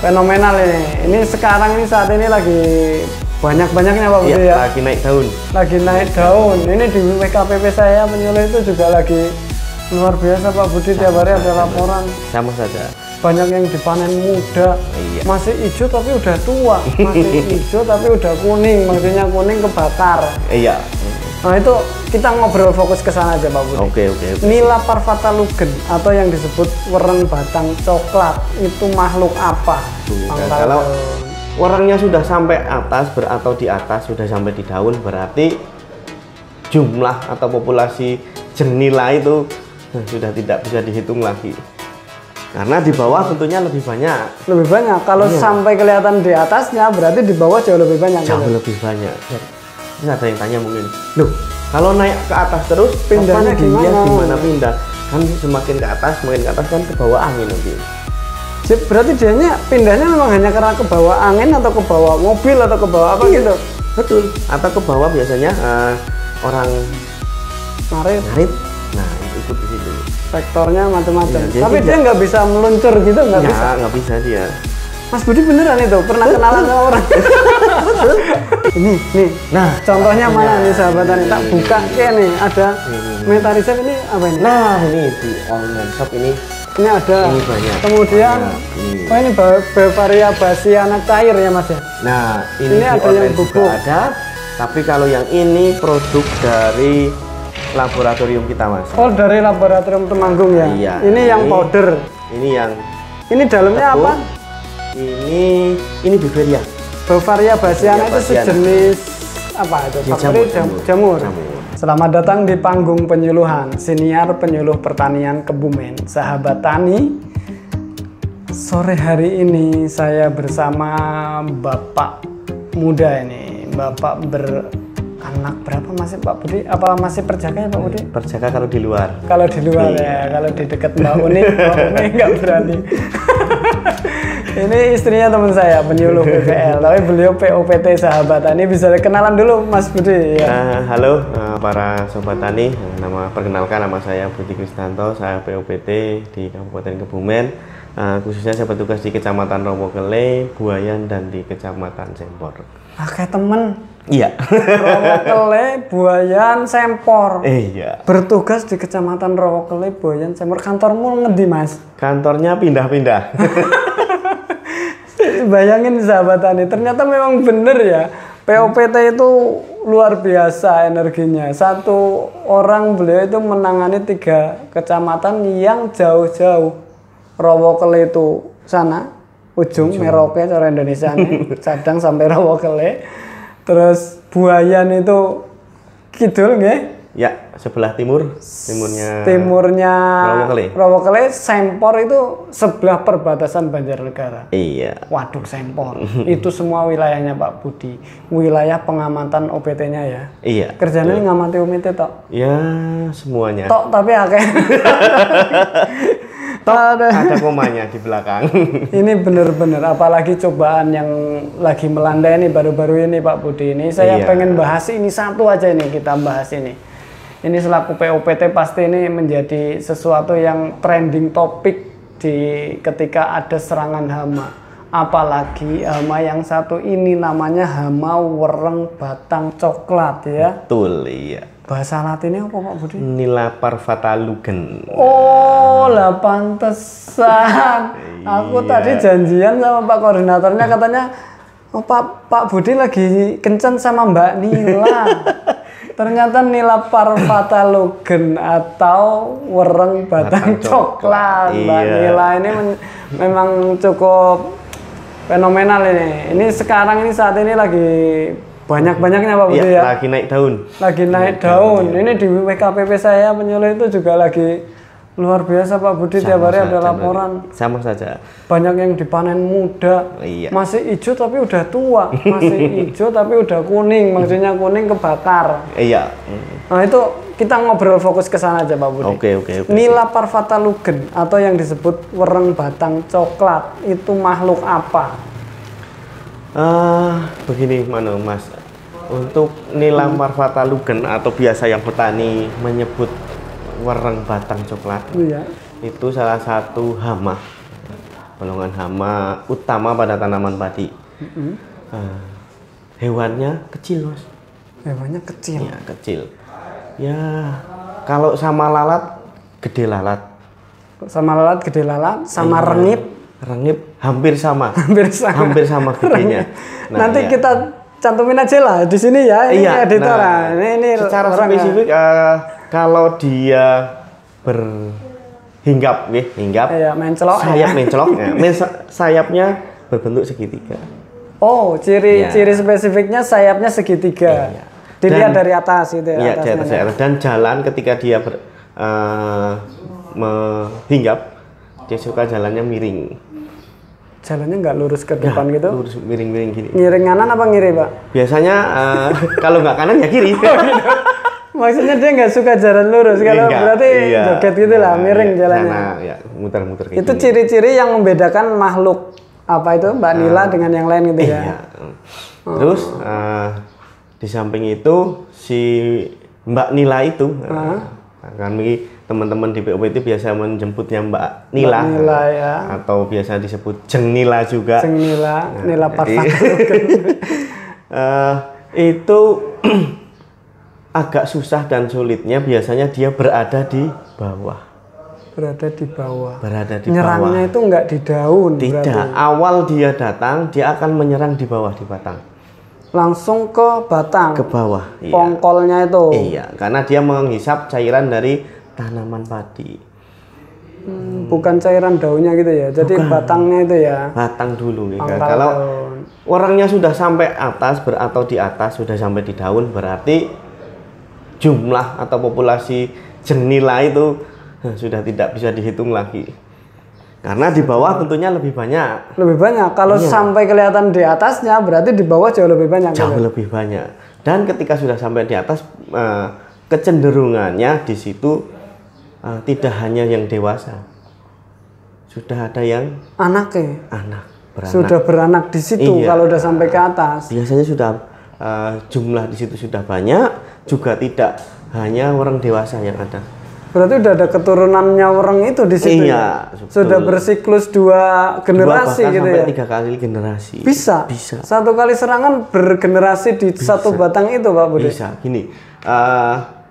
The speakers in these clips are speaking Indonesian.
fenomenal ini. Ini sekarang ini saat ini lagi banyak-banyaknya Pak Budi ya. Lagi naik daun. Lagi naik daun. Ini di WKPP saya penyuluh itu juga lagi luar biasa Pak Budi, tiap hari ada laporan. Sama saja. Banyak yang dipanen muda, masih hijau tapi udah tua, masih hijau tapi udah kuning, maksudnya kuning kebakar. Iya. Nah itu kita ngobrol fokus ke sana aja Pak Budi. Oke. Nila parvata lugen atau yang disebut wereng batang coklat itu makhluk apa? Kalau werengnya sudah sampai atas atau di atas sudah sampai di daun, berarti jumlah atau populasi jenila itu sudah tidak bisa dihitung lagi. Karena di bawah tentunya lebih banyak. Lebih banyak. Kalau sampai kelihatan di atasnya, berarti di bawah jauh lebih banyak. Jauh lebih banyak. Ini ada yang tanya mungkin, loh, kalau naik ke atas terus pindahnya gimana pindah? Kan semakin ke atas kan ke bawah angin nanti. Berarti dianya pindahnya memang hanya karena ke bawah angin atau ke bawah mobil atau ke bawah apa gitu? Betul. Atau ke bawah biasanya orang ngarit. Nah, itu di situ. Sektornya macam-macam. Ya, tapi dia nggak bisa meluncur gitu, nggak bisa. Nggak bisa dia. Mas Budi beneran itu pernah kenalan sama orang. Ini nih. Nah, contohnya mana nih sahabat Tani? Tak buka kayak nih ada Metarisep ini apa ini? Nah, ini di online shop ini. Ini ada. Ini banyak. Kemudian ini Bavaria Bassiana cair ya Mas ya? Nah, ini ada yang bubuk. Ada. Tapi kalau yang ini produk dari laboratorium kita Mas. Oh, dari laboratorium Temanggung ya? Iya. Ini yang powder. Ini yang. Ini dalamnya tepung. apa? Ini Bavaria. Bavaria Bassiana itu sejenis apa itu? Jamur. Selamat datang di panggung penyuluhan siniar penyuluh pertanian Kebumen, sahabat tani. Sore hari ini saya bersama Bapak muda ini, Bapak anak berapa masih Pak Budi? Apa masih perjaka ya Pak Budi? Perjaka kalau di luar. Kalau di luar ya, kalau di dekat Mbak Uni nggak berani. Ini istrinya teman saya, penyuluh PPL, tapi beliau POPT sahabat tani. Bisa kenalan dulu Mas Budi ya. Halo para sobat tani, perkenalkan nama saya Budi Kristanto, saya POPT di Kabupaten Kebumen. Khususnya saya bertugas di Kecamatan Rowokele, Buayan, dan di Kecamatan Sempor. Kayak temen. Iya. Rowokele, Buayan, Sempor. Iya. Bertugas di Kecamatan Rowokele, Buayan, Sempor. Kantormu ngendi Mas? Kantornya pindah-pindah. Bayangin sahabat tani, ternyata memang bener ya. POPT itu luar biasa energinya. Satu orang beliau itu menangani 3 kecamatan yang jauh-jauh. Rowokele itu sana, ujung Merauke cara Indonesia nih, Sadang sampai Rowokele. Terus Buayan itu kidul nggih? Ya, sebelah timurnya Rowokele. Sempor itu sebelah perbatasan Banjarnegara. Iya. Waduh, Sempor. Itu semua wilayahnya Pak Budi. Wilayah pengamatan OPT-nya ya. Iya. Kerjanya ngamati OPT tok. Ya, semuanya. Tok tapi akeh. Ada komanya di belakang. Ini bener-bener, apalagi cobaan yang lagi melanda ini baru-baru ini Pak Budi. Ini saya pengen bahas ini satu aja nih, kita bahas ini. Ini selaku POPT pasti ini menjadi sesuatu yang trending topik ketika ada serangan hama. Apalagi hama yang satu ini namanya hama wereng batang coklat ya. Betul, iya. Bahasa Latinnya apa Pak Budi? Nila parvata lugen. Oh, lah pantesan. Aku tadi janjian sama Pak koordinatornya katanya, oh, Pak Budi lagi kencan sama Mbak Nila. Ternyata Nila parvata lugen atau wereng batang coklat. Mbak Nila ini memang cukup fenomenal ini. Ini sekarang ini saat ini lagi banyak-banyaknya Pak Budi ya. Lagi naik daun. Lagi naik daun. Ini di WKPP saya penyuluh itu juga lagi luar biasa Pak Budi, tiap hari ada laporan. Sama saja. Banyak yang dipanen muda, masih hijau tapi udah tua, masih hijau tapi udah kuning, maksudnya kuning kebakar. Iya. Nah itu kita ngobrol fokus ke sana aja Pak Budi. Oke. Nila parvata lugen atau yang disebut wereng batang coklat itu makhluk apa? Begini Mas, untuk Nila parvata lugen atau biasa yang petani menyebut wereng batang coklat, itu salah satu hama golongan hama utama pada tanaman padi. Hewannya kecil, Mas. Hewannya kecil. Ya, kecil. Ya, kalau sama lalat, gede lalat. Sama lalat gede lalat, sama rengit. Rengit hampir sama. Hampir sama gedenya. Nah, nanti kita cantumin aja lah di sini ya. Ini editor. Ini secara spesifik kalau dia berhinggap, mencelok. Sayap mencelok. Sayapnya berbentuk segitiga. Oh, ciri spesifiknya sayapnya segitiga. Dilihat dari atas itu ya. Iya, di atas. Dan jalan ketika dia menghinggap, dia suka jalannya miring. Jalannya nggak lurus ke depan gitu? Lurus, miring-miring gini. Ngiring kanan apa ngiri, Pak? Biasanya kalau nggak kanan ya kiri. Maksudnya dia nggak suka jalan lurus, kalau berarti joget gitu lah, miring jalannya. Muter-muter. Itu ciri-ciri yang membedakan makhluk apa itu Mbak Nila dengan yang lain gitu ya. Terus di samping itu si Mbak Nila itu kami teman-teman di POP itu biasa menjemputnya Mbak Nila, ya. Atau biasa disebut Jeng Nila juga. Jeng Nila, Nila Parvat. Itu agak susah dan sulitnya biasanya dia berada di bawah. Berada di bawah. Nyerangnya itu nggak di daun. Tidak. Berarti. Awal dia datang, dia akan menyerang di bawah di batang. Langsung ke batang. Ke bawah. Pongkolnya itu. Iya, karena dia menghisap cairan dari tanaman padi. Bukan cairan daunnya gitu ya. Jadi batangnya itu ya. Batang dulu nih. Kalau orangnya sudah sampai atas atau di atas sudah sampai di daun, berarti jumlah atau populasi jenila itu sudah tidak bisa dihitung lagi. Karena di bawah tentunya lebih banyak. Lebih banyak. Kalau sampai kelihatan di atasnya, berarti di bawah jauh lebih banyak. Jauh lebih banyak. Dan ketika sudah sampai di atas, kecenderungannya di situ tidak hanya yang dewasa. Sudah ada yang anak. Beranak. Sudah beranak di situ kalau udah sampai ke atas. Biasanya sudah jumlah di situ sudah banyak, juga tidak hanya orang dewasa yang ada. Berarti udah ada keturunannya orang itu di situ. Iya, ya? Sudah bersiklus 2 generasi gitu sampai ya. 3 kali generasi. Bisa. Satu kali serangan bergenerasi di satu batang itu, Pak Budi. Bisa. Gini,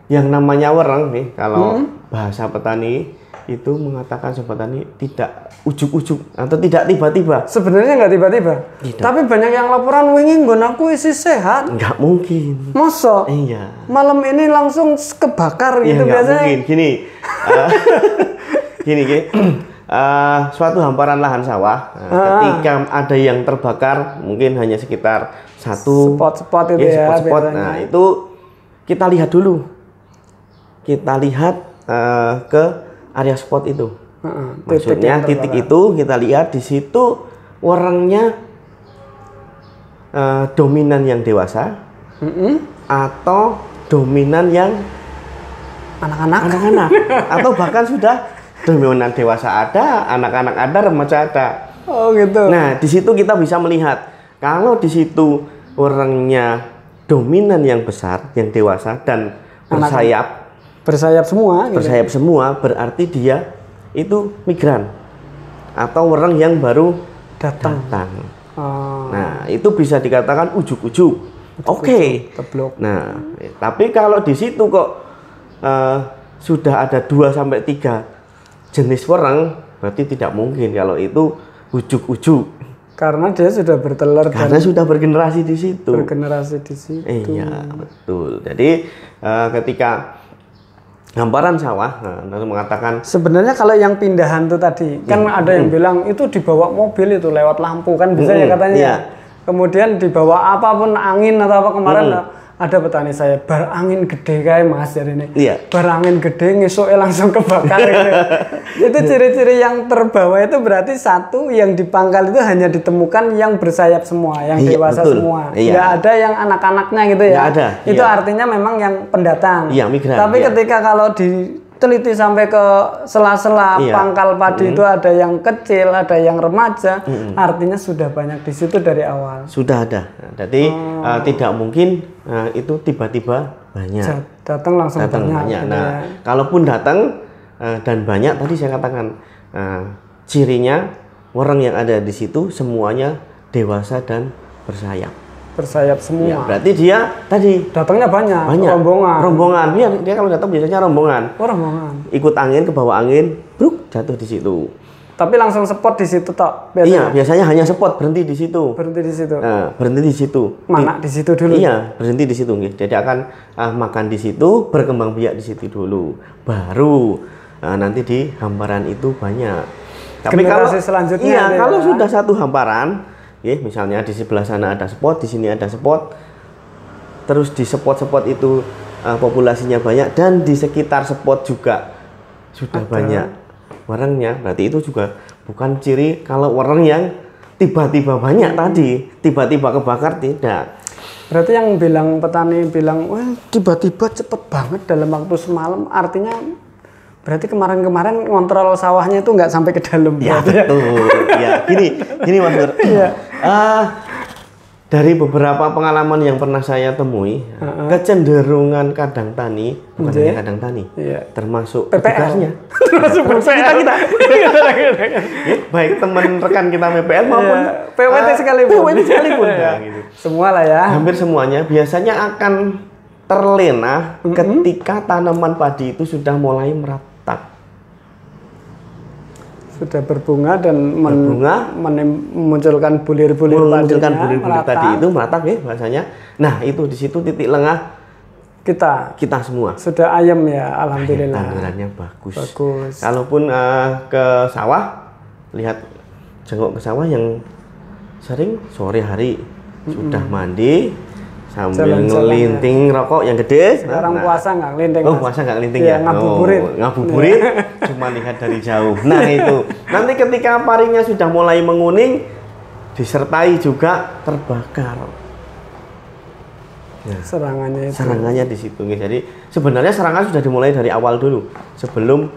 yang namanya wereng nih, kalau bahasa petani itu mengatakan sobat tani tidak ujuk-ujuk atau tidak tiba-tiba. Sebenarnya nggak tiba-tiba. Tapi banyak yang laporan wingi nggon aku isi sehat. Nggak mungkin. Masa? Iya. Malam ini langsung kebakar gitu Nggak biasanya. mungkin. Gini, suatu hamparan lahan sawah. Ketika ada yang terbakar, mungkin hanya sekitar satu spot itu ya. Spot. Nah itu kita lihat dulu. Kita lihat ke area spot itu. Maksudnya titik itu kita lihat di situ orangnya dominan yang dewasa atau dominan yang anak-anak atau bahkan sudah dominan dewasa ada, anak-anak ada, remaja ada. Oh gitu. Nah di situ kita bisa melihat kalau di situ orangnya dominan yang besar, yang dewasa dan bersayap semua gitu. Bersayap semua berarti dia itu migran atau orang yang baru datang. Nah itu bisa dikatakan ujuk-ujuk. Oke. Nah tapi kalau di situ kok sudah ada 2 sampai 3 jenis orang, berarti tidak mungkin kalau itu ujuk-ujuk. Karena dia sudah bertelur. Karena sudah bergenerasi di situ. Iya betul. Jadi ketika hamparan sawah, lalu mengatakan sebenarnya kalau yang pindahan itu tadi kan ada yang bilang itu dibawa mobil itu lewat lampu kan bisa ya katanya. Kemudian dibawa apapun angin atau apa kemarin ada petani saya bar angin gede kayak Mas dari ini. Bar angin gede ngesoknya langsung kebakar gitu. Itu ciri-ciri yang terbawa itu berarti satu yang di pangkal itu hanya ditemukan yang bersayap semua, yang dewasa semua. Nggak ada yang anak-anaknya gitu ya. Ada, itu artinya memang yang pendatang. Migran. Tapi ketika kalau diteliti sampai ke sela-sela pangkal padi itu ada yang kecil, ada yang remaja, artinya sudah banyak di situ dari awal. Sudah ada. Jadi tidak mungkin itu tiba-tiba banyak. Datang langsung banyak. Nah, kalaupun datang dan banyak tadi saya katakan cirinya warang yang ada di situ semuanya dewasa dan bersayap. Bersayap semua. Ya, berarti dia tadi datangnya banyak. Rombongan. Rombongan. Dia kalau datang biasanya rombongan. Oh, rombongan. Ikut angin, ke bawah angin, bruk, jatuh di situ. Tapi langsung spot di situ tok. Biasanya. Iya, biasanya hanya spot, berhenti di situ. Berhenti di situ. Nah, berhenti di situ. Mana di situ dulu? Iya, berhenti di situ. Jadi akan makan di situ, berkembang biak di situ dulu. Baru nanti di hamparan itu banyak. Tapi kalau selanjutnya iya, kalau sudah satu hamparan, misalnya di sebelah sana ada spot, di sini ada spot, terus di spot-spot itu populasinya banyak dan di sekitar spot juga sudah banyak warangnya, berarti itu juga bukan ciri kalau warang yang tiba-tiba banyak tadi, tiba-tiba kebakar, tidak. Berarti yang bilang petani bilang, wah tiba-tiba cepet banget dalam waktu semalam, artinya berarti kemarin-kemarin ngontrol sawahnya itu nggak sampai ke dalam. Ya betul. Ya gini Mas Nur. Iya. Dari beberapa pengalaman yang pernah saya temui, kecenderungan kadang tani, bukan hanya kadang tani, termasuk petugasnya, termasuk kita. Baik teman rekan kita PPL maupun PWT sekalipun. Gitu. Semua lah ya. Hampir semuanya biasanya akan terlena ketika tanaman padi itu sudah mulai meratak. Sudah berbunga dan memunculkan bulir-bulir tadi itu meratak ya bahasanya. Nah, itu di situ titik lengah kita semua. Sudah ayam ya, alhamdulillah. Tandurannya bagus. Kalaupun ke sawah, lihat jenguk ke sawah yang sering sore hari sudah mandi sambil ngelinting rokok yang gede. Sekarang puasa nggak ngelinting. Oh, puasa nggak ngelinting ya? Ngabuburit. Cuma lihat dari jauh. Nah itu. Nanti ketika parinya sudah mulai menguning, disertai juga terbakar. Nah, serangannya di situ. Jadi sebenarnya serangan sudah dimulai dari awal dulu, sebelum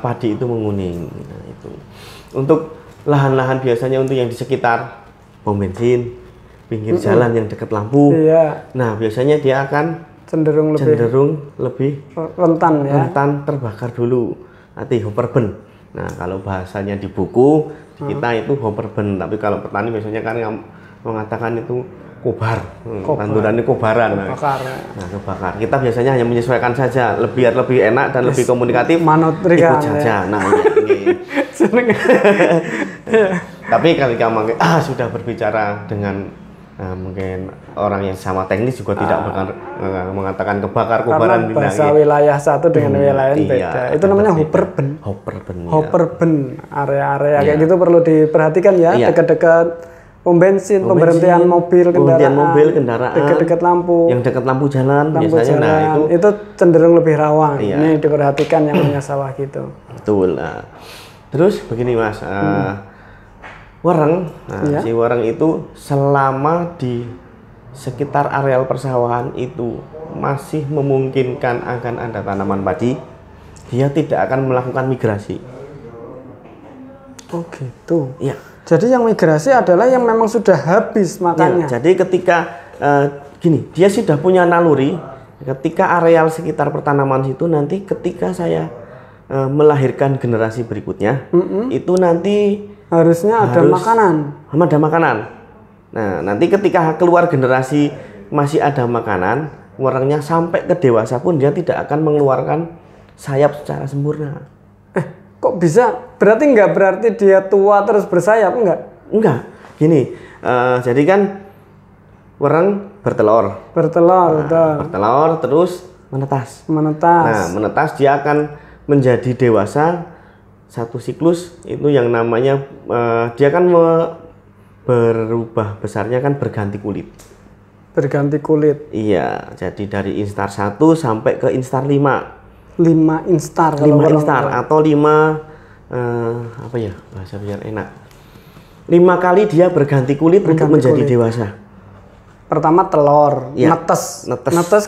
padi itu menguning. Nah itu. Untuk lahan-lahan biasanya untuk yang di sekitar pom bensin, pinggir jalan yang dekat lampu. Iya. Nah, biasanya dia akan cenderung lebih rentan terbakar dulu. Nanti hopper burn. Nah, kalau bahasanya di buku kita itu hopper burn, tapi kalau petani biasanya kan mengatakan itu kobar. Tandurannya kobaran. Nah, kebakar. Kita biasanya hanya menyesuaikan saja, biar lebih enak dan lebih komunikatif. Ikut saja. Nah, tapi ketika sudah berbicara dengan mungkin orang yang sama teknis juga tidak bakal mengatakan kebakar kobaran bintang. Bahasa wilayah satu dengan wilayah lain beda. Itu namanya hopper burn. Hopper burn. Area-area kayak gitu perlu diperhatikan ya. Dekat-dekat pom bensin, pemberhentian mobil, kendaraan. Dekat-dekat lampu. Yang dekat lampu jalan biasanya. Nah, itu cenderung lebih rawan. Ini diperhatikan yang punya sawah gitu. Betul. Terus begini Mas. Warang, si warang itu selama di sekitar areal persawahan itu masih memungkinkan akan ada tanaman padi, dia tidak akan melakukan migrasi. Oh gitu. Ya. Jadi yang migrasi adalah yang memang sudah habis makannya. Ya, jadi ketika dia sudah punya naluri, ketika areal sekitar pertanaman situ nanti ketika saya melahirkan generasi berikutnya, itu nanti harusnya ada makanan. Nah, nanti ketika keluar generasi masih ada makanan, warangnya sampai ke dewasa pun dia tidak akan mengeluarkan sayap secara sempurna. Kok bisa? Berarti dia tua terus bersayap enggak? Gini, jadi kan warang bertelur, terus menetas. Nah, menetas dia akan menjadi dewasa. Satu siklus itu yang namanya dia kan berubah besarnya kan berganti kulit. Iya, jadi dari instar 1 sampai ke instar 5. 5 instar atau 5 apa ya bahasa biar enak. 5 kali dia berganti kulit untuk menjadi dewasa. Pertama telur, netes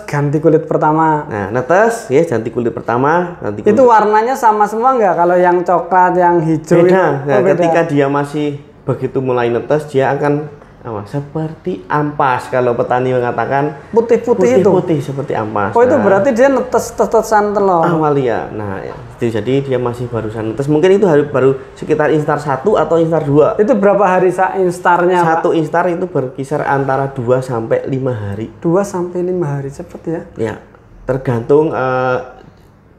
ganti kulit pertama. Nah, netes ya ganti kulit pertama, itu warnanya sama semua nggak? Kalau yang coklat, yang hijau beda. Nah, ketika dia masih begitu mulai netes, dia akan seperti ampas. Kalau petani mengatakan putih-putih itu. Putih seperti ampas. Oh, itu berarti dia netes-netesan telur. Amalia. Nah, jadi dia masih barusan netes. Mungkin itu baru sekitar instar 1 atau instar 2. Itu berapa hari instarnya, Satu instar itu berkisar antara 2 sampai 5 hari. 2 sampai 5 hari, cepet ya. Ya, tergantung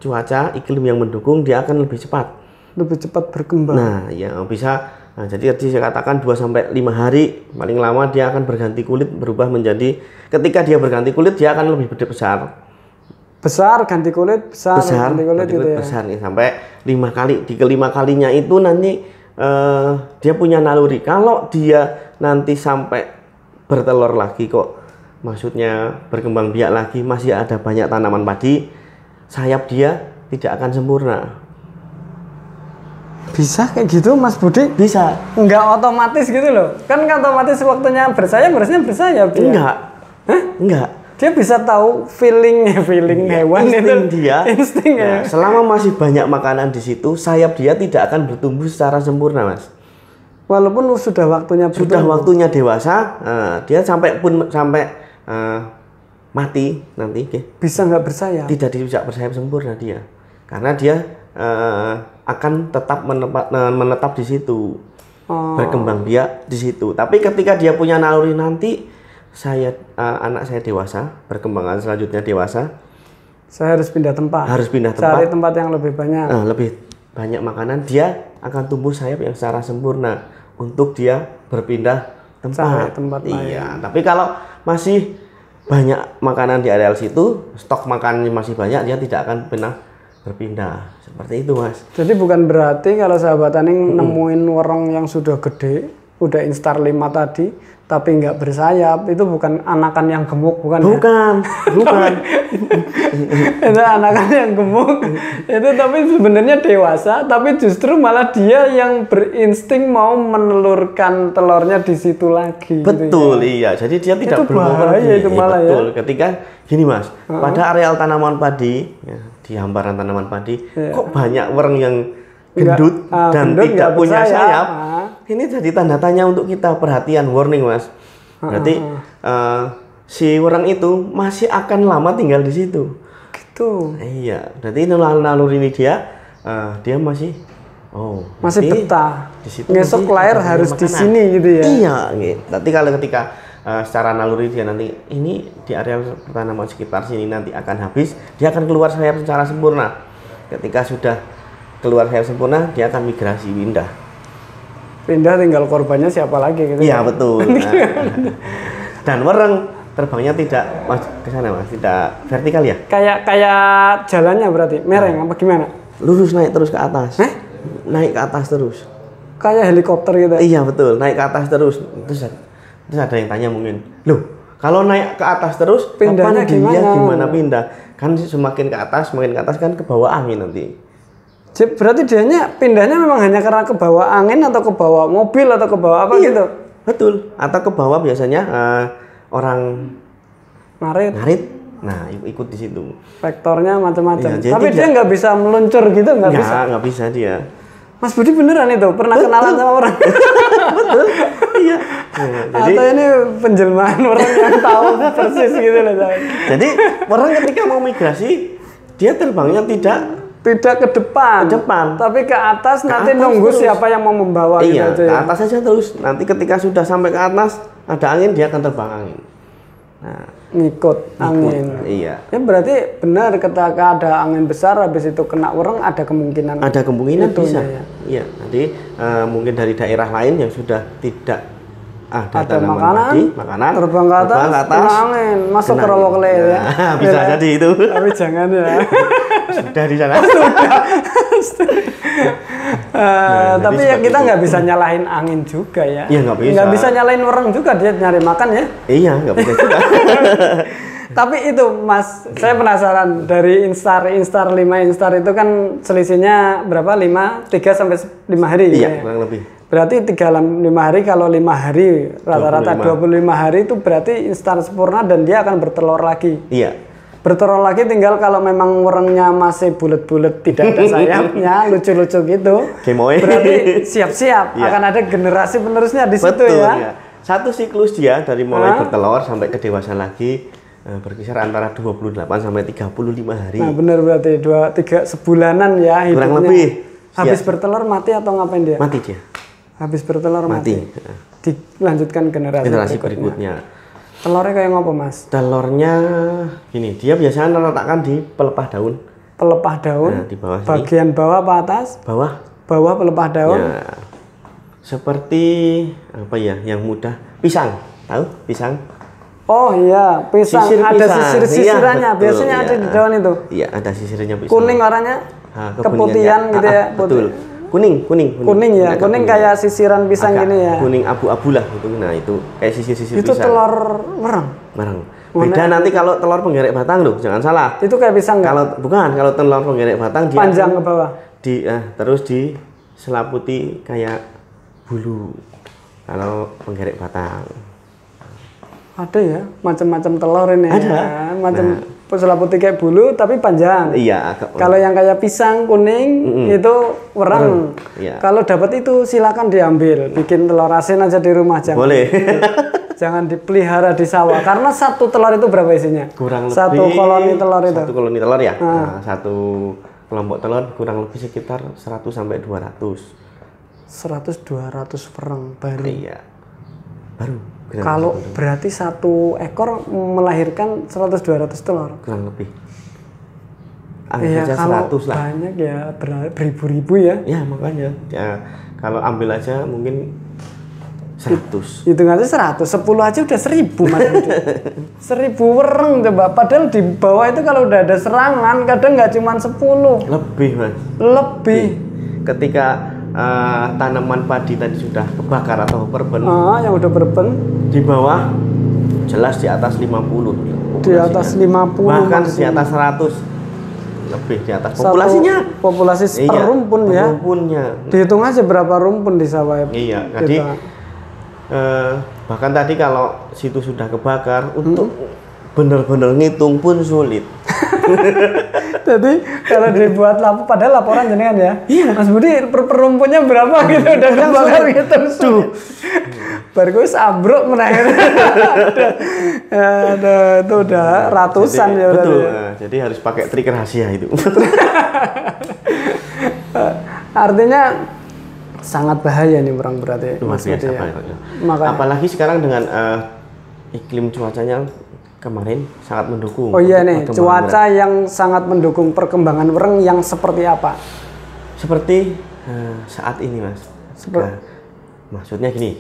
cuaca, iklim yang mendukung, dia akan lebih cepat. Lebih cepat berkembang. Nah, ya bisa. Nah, jadi tadi saya katakan 2 sampai 5 hari paling lama dia akan berganti kulit, berubah menjadi, ketika dia berganti kulit dia akan lebih besar. Besar ganti kulit, besar ganti kulit gitu ya. Besar nih sampai 5 kali. Di kelima kalinya itu nanti dia punya naluri. Kalau dia nanti sampai bertelur lagi kok, maksudnya berkembang biak lagi, masih ada banyak tanaman padi, sayap dia tidak akan sempurna. Bisa kayak gitu Mas Budi? Bisa. Enggak otomatis gitu loh. Kan otomatis waktunya bersayap harusnya bersayap dia. Enggak. Hah? Enggak. Dia bisa tahu feeling hewan insting itu. Dia. Insting ya. Selama masih banyak makanan di situ, sayap dia tidak akan bertumbuh secara sempurna, Mas. Walaupun sudah waktunya bertumbuh. Sudah waktunya dewasa, dia sampai mati nanti, bisa nggak bersayap? Tidak bisa bersayap sempurna dia, karena dia akan tetap menetap di situ, berkembang biak di situ. Tapi ketika dia punya naluri nanti, anak saya dewasa, perkembangan selanjutnya dewasa, saya harus pindah tempat. Harus pindah tempat. Cari tempat yang lebih banyak. Lebih banyak makanan, dia akan tumbuh sayap yang secara sempurna untuk dia berpindah tempat. Cari tempat lain. Iya, tapi kalau masih banyak makanan di areal situ, stok makanannya masih banyak, dia tidak akan pernah berpindah. Seperti itu, Mas. Jadi bukan berarti kalau sahabat tani nemuin wereng yang sudah gede, udah instar 5 tadi, tapi nggak bersayap, itu bukan anakan yang gemuk, bukan? Bukan, ya? Bukan. Itu anakan yang gemuk. Itu tapi sebenarnya dewasa, tapi justru malah dia yang berinsting mau menelurkan telurnya di situ lagi. Betul, gitu ya. Iya. Jadi dia tidak itu bahaya itu malah betul. Ya. Ketika gini, Mas, pada areal tanaman padi, ya, di hamparan tanaman padi, kok banyak wereng yang gendut dan tidak punya sayap. Ini jadi tanda tanya untuk kita, perhatian, warning, Mas. Berarti si wereng itu masih akan lama tinggal di situ. Gitu. Iya, berarti naluri ini dia masih masih betah. Besok lahir harus di sini gitu ya. Iya, gitu. Nanti kalau ketika secara naluri dia nanti ini di area pertanaman sekitar sini nanti akan habis, dia akan keluar sayap secara sempurna. Ketika sudah keluar sayap sempurna, dia akan migrasi pindah tinggal korbannya siapa lagi gitu. Iya, betul. Dan wereng terbangnya tidak ke sana, Mas, tidak vertikal ya? Kayak jalannya berarti mereng apa gimana? Lurus naik terus ke atas. Naik ke atas terus. Kayak helikopter gitu. Iya, betul. Naik ke atas terus. Terus ada yang tanya mungkin, loh, kalau naik ke atas terus pindahnya gimana pindah? Kan semakin ke atas kan ke bawah angin nanti. Berarti pindahnya memang hanya karena ke bawah angin atau ke bawah mobil atau ke bawah apa gitu? Betul. Atau ke bawah biasanya orang ngarit. Nah, ikut di situ. Vektornya macam-macam. Ya, tapi dia nggak bisa meluncur gitu, nggak bisa dia. Mas Budi beneran itu pernah kenalan sama orang? Betul. Iya. Jadi, atau ini penjelmaan orang yang tahu persis gitu loh. Jadi orang ketika mau migrasi, dia terbangnya tidak ke depan, tapi ke atas, nanti nunggu terus. Siapa yang mau membawa. Iya, gitu aja, ke atas saja terus. Nanti ketika sudah sampai ke atas, ada angin, dia akan terbang angin. Nah, ngikut angin. Iya. Ya berarti benar ketika ada angin besar, habis itu kena wereng, ada kemungkinan. Ada kemungkinan bisa. Ya. Iya. Nanti mungkin dari daerah lain yang sudah tidak ada makanan, terbang ke atas, kena angin, masuk ke rawa kelele ya. Bisa jadi itu. Tapi jangan ya. Sudah di sana. Tapi ya kita nggak bisa nyalahin angin juga ya. Iya, nggak bisa. Nggak bisa nyalahin orang juga, dia nyari makan ya. Iya, nggak bisa juga. Tapi itu Mas, saya penasaran dari instar 5 instar itu kan selisihnya berapa? 3 sampai 5 hari. Iya, kurang lebih. Berarti 5 hari, kalau 5 hari rata-rata 25 hari itu berarti instar sempurna dan dia akan bertelur lagi. Iya. Bertelur lagi tinggal kalau memang werengnya masih bulat-bulat, tidak ada sayapnya, lucu-lucu gitu. Gemoy. Berarti siap-siap akan ada generasi penerusnya di situ. Betul, ya. Ya. satu siklus dia dari mulai bertelur sampai ke dewasa lagi berkisar antara 28 sampai 35 hari. Nah, benar berarti 2-3 sebulanan ya hidupnya. Kurang lebih. Habis bertelur mati atau ngapain dia? Mati dia. Habis bertelur mati. Dilanjutkan generasi berikutnya. Telurnya kayak ngopo, Mas? Telurnya gini, dia biasanya letakkan di pelepah daun. Pelepah daun. Nah, di bawah sini. Bagian bawah apa atas? Bawah. Bawah pelepah daun. Ya. Seperti apa ya, yang mudah. Pisang, tahu pisang? Oh iya, pisang. Ada sisir-sisirannya. Iya, biasanya ada di daun itu. Iya, ada sisirnya pisang. Kuning warnanya? Keputihan gitu ya. Betul. Kuning ya, kuning kayak sisiran pisang gini ya. Kuning abu-abu lah itu. Nah, itu kayak sisir-sisir pisang. Itu telur merang. Beda nanti kalau telur penggerek batang loh, jangan salah. Itu kayak pisang nggak? Kalau telur penggerek batang dia panjang ke bawah. Terus diselaputi kayak bulu. Kalau penggerek batang. Ada ya, macam-macam telur ini. Ada. Ya. Macam selaputi kayak bulu tapi panjang. Iya. Kalau yang kayak pisang kuning itu wereng. Iya. Kalau dapat itu silakan diambil, bikin telur asin aja di rumah jangan. Boleh. Jangan dipelihara di sawah karena satu telur itu berapa isinya? Kurang lebih satu koloni telur itu. Satu koloni telur ya. Nah, satu kelompok telur kurang lebih sekitar 100 sampai 200. 100-200 wereng baru. Iya. Baru. Kalau berarti satu ekor melahirkan 100-200 telur. Kurang lebih. Iya, kalau 100 lah. Banyak ya, beribu-ribu ya. Ya, makanya. Ya, kalau ambil aja mungkin 100. Hitung aja 100, 10 aja udah 1000 Mas Budi. 1000 wereng coba. Padahal di bawah itu kalau udah ada serangan kadang nggak cuma 10. Lebih, Mas. Lebih. Ketika tanaman padi tadi sudah kebakar atau berben. Yang udah berben. Di bawah jelas di atas 50. Di atas 50. Bahkan di atas 100. Lebih di atas populasinya. Populasi per rumpun ya. Rumpunnya. Dihitung aja berapa rumpun di sawah. Iya, jadi bahkan tadi kalau situ sudah kebakar untuk benar-benar ngitung pun sulit. Jadi kalau dibuat padahal laporan jenengan ya. Iya. Mas Budi per rumpunnya berapa gitu udah kebakar gitu. Tuh. Baru gue sabruk menahir. Itu udah ratusan jadi, ya. Betul. Nah, jadi harus pakai trik rahasia itu. Artinya sangat bahaya nih orang berarti. Luar biasa ya. Makanya. Apalagi sekarang dengan iklim cuacanya kemarin sangat mendukung. Oh iya nih, cuaca yang sangat mendukung perkembangan wereng yang seperti apa? Seperti saat ini, Mas. Maksudnya gini,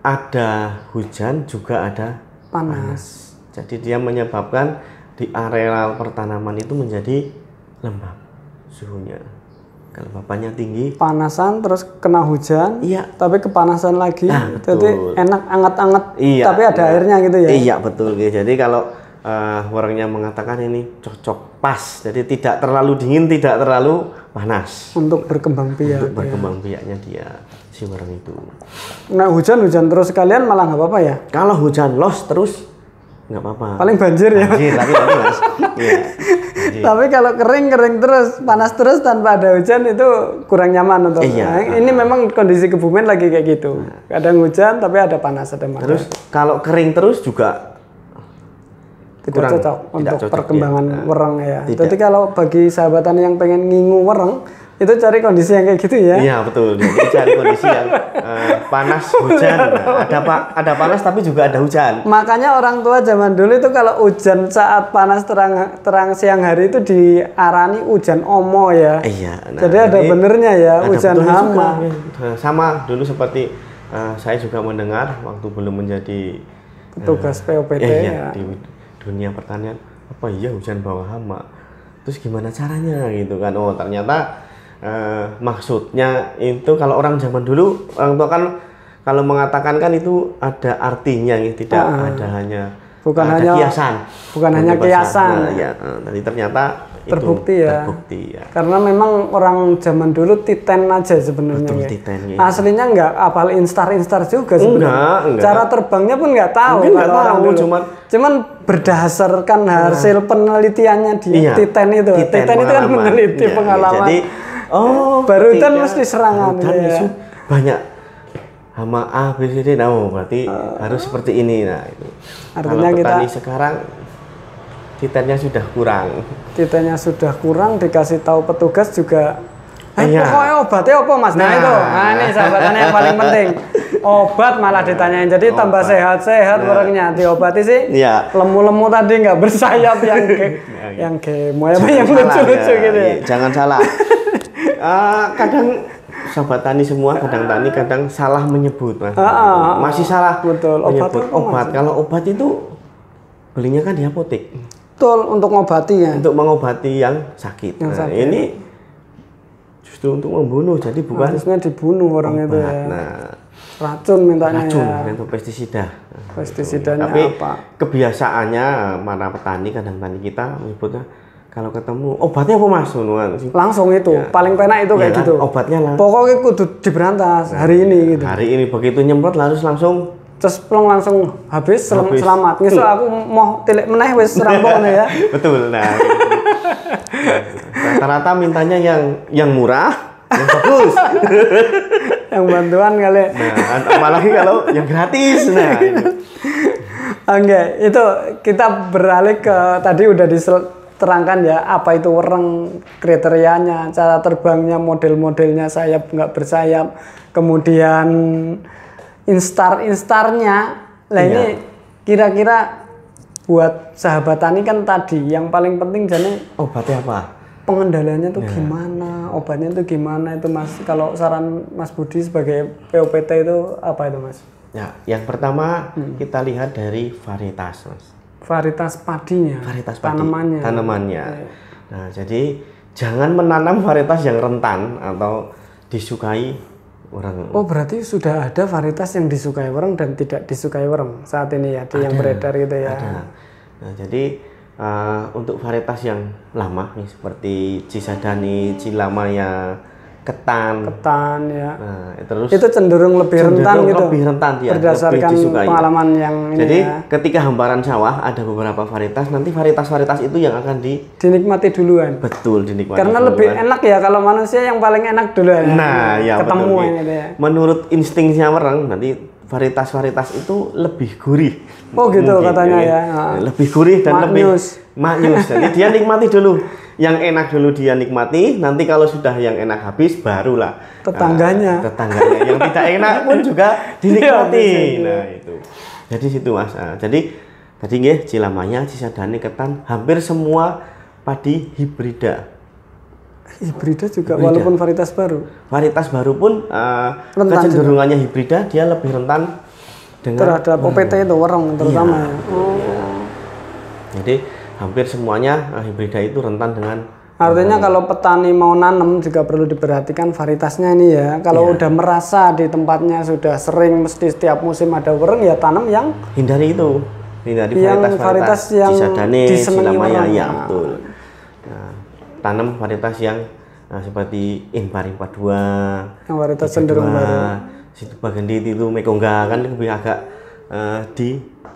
ada hujan juga ada panas. Jadi dia menyebabkan di areal pertanaman itu menjadi lembab suhunya. Kelembapannya tinggi. Panasan terus kena hujan. Iya. Tapi kepanasan lagi. Nah, jadi enak anget-anget. Iya. Tapi ada airnya gitu ya. Iya betul. Jadi kalau werengnya mengatakan ini cocok pas. Jadi tidak terlalu dingin, tidak terlalu panas. Untuk berkembang biak. Untuk berkembang biaknya dia si wereng itu. Nah hujan terus kalian malah nggak apa-apa ya? Kalau hujan los terus nggak apa-apa. Paling banjir ya. Banjir tapi Mas. Iya. Tapi kalau kering terus, panas terus tanpa ada hujan itu kurang nyaman untuk. Iya. Nah, ini memang kondisi kebumen lagi kayak gitu. Kadang hujan tapi ada panas, ada panas. Terus kalau kering terus juga tidak cocok untuk perkembangan wereng ya. Jadi kalau bagi sahabatan yang pengen ngingu wereng itu cari kondisi yang kayak gitu ya. Iya betul. Jadi cari kondisi yang panas, hujan. Ada panas tapi juga ada hujan. Makanya orang tua zaman dulu itu kalau hujan saat panas terang siang hari itu diarani hujan omo ya. Iya. Nah, jadi ada benernya ya hujan hama. Sama dulu seperti saya juga mendengar waktu belum menjadi petugas POPT ya. Di dunia pertanian, apa iya hujan bawa hama? Terus gimana caranya gitu kan? Oh ternyata maksudnya itu kalau orang zaman dulu orang tua kan kalau mengatakan kan itu ada artinya ya, tidak ada hanya bukan ada hanya kiasan, bukan hanya kiasan. Nah, ya, tadi ternyata terbukti ya. Terbukti ya. Karena memang orang zaman dulu titen aja sebenarnya. Ya. Titen, ya. Aslinya nggak apal instar juga sebenarnya. Enggak. Cara terbangnya pun nggak tahu. Nggak tahu, cuman berdasarkan hasil penelitiannya di titen itu. Titen itu kan meneliti pengalaman. Jadi barudan mesti serangan ya. Banyak hama A, B, C, D, nah berarti harus seperti ini. Nah itu. Artinya kalau petani kita sekarang titennya sudah kurang. Titennya sudah kurang, dikasih tahu petugas juga. Iya. Pokoknya obatnya apa mas? Nah itu, nah ini sahabatannya yang paling penting. Obat malah ditanyain, jadi tambah sehat-sehat orangnya. Diobati sih, lemu-lemu tadi nggak bersayap yang gemo ya, yang lucu-lucu gitu ya. Jangan salah. Kadang sahabat tani semua, kadang tani, kadang salah menyebut mas. Masih salah. Betul. Menyebut obat. Kalau obat itu belinya kan di apotek. Betul, untuk mengobati ya. Untuk mengobati yang sakit. Nah, ini justru untuk membunuh, jadi bukan. Harusnya dibunuh orang obat. Itu ya. Nah, racun mintanya. Racun untuk pestisida. Pestisidanya tapi apa? Kebiasaannya para petani, kadang tani kita menyebutnya kalau ketemu obatnya apa mas? Langsung itu, ya. Paling penak itu kayak gitu. Obatnya lah. Pokoknya kudu diberantas hari ini gitu. Hari ini begitu nyemprot langsung terus plong langsung habis. Selamat. Ngesuk aku mau tilik meneh wis rampung ya. Betul. Nah. Rata-rata mintanya yang murah, yang bagus. Yang bantuan kali. Nah, apalagi kalau yang gratis. Nah. Oke, itu kita beralih ke tadi udah diterangkan ya apa itu wereng, kriterianya, cara terbangnya, model-modelnya, sayap nggak bersayap, kemudian instarnya. Lah ini kira-kira buat sahabat tani kan tadi yang paling penting jadi obatnya apa? Pengendaliannya tuh gimana? Obatnya tuh gimana itu mas? Kalau saran Mas Budi sebagai POPT itu apa itu mas? Ya, yang pertama kita lihat dari varietas mas. Varietas padinya. Varietas padi. Tanamannya. Ya. Nah jadi jangan menanam varietas yang rentan atau disukai orang. Oh berarti sudah ada varietas yang disukai orang dan tidak disukai orang saat ini ya, yang beredar gitu ya. Ada. Nah jadi untuk varietas yang lama nih seperti Cisadani, Cilamaya, ketan ya. Nah, terus itu cenderung lebih rentan gitu. Lebih rentan dia. Berdasarkan pengalaman yang ini. Jadi ya. ketika hamparan sawah ada beberapa varietas, nanti varietas itu yang akan dinikmati duluan. Betul, dinikmati. Karena lebih enak ya kalau manusia yang paling enak duluan. Nah, ya ketemu betul. Gitu ya. Menurut instingnya orang nanti varietas itu lebih gurih. Oh gitu mungkin, katanya ya. Lebih gurih dan lebih maknyus. Jadi dia nikmati dulu. Yang enak dulu dia nikmati, nanti kalau sudah yang enak habis barulah tetangganya yang tidak enak pun juga dinikmati. Nah itu. Jadi situ mas. Jadi tadi nggih Cilamaya, Cisadani, ketan, hampir semua padi hibrida. Hibrida juga walaupun varietas baru. Varietas baru pun kecenderungannya hibrida, dia lebih rentan terhadap OPT itu wereng terutama. Iya. Jadi hampir semuanya hibrida itu rentan dengan. Artinya kalau petani mau nanam juga perlu diperhatikan varietasnya ini ya. Kalau udah merasa di tempatnya sudah sering mesti setiap musim ada wereng ya tanam yang hindari itu. Hindari varietas yang Cisadani, Cilamaya ya betul. Nah, tanam varietas yang seperti Impari 42, yang varietas cenderung baru. Situ Bagendi itu Mekongga kan lebih agak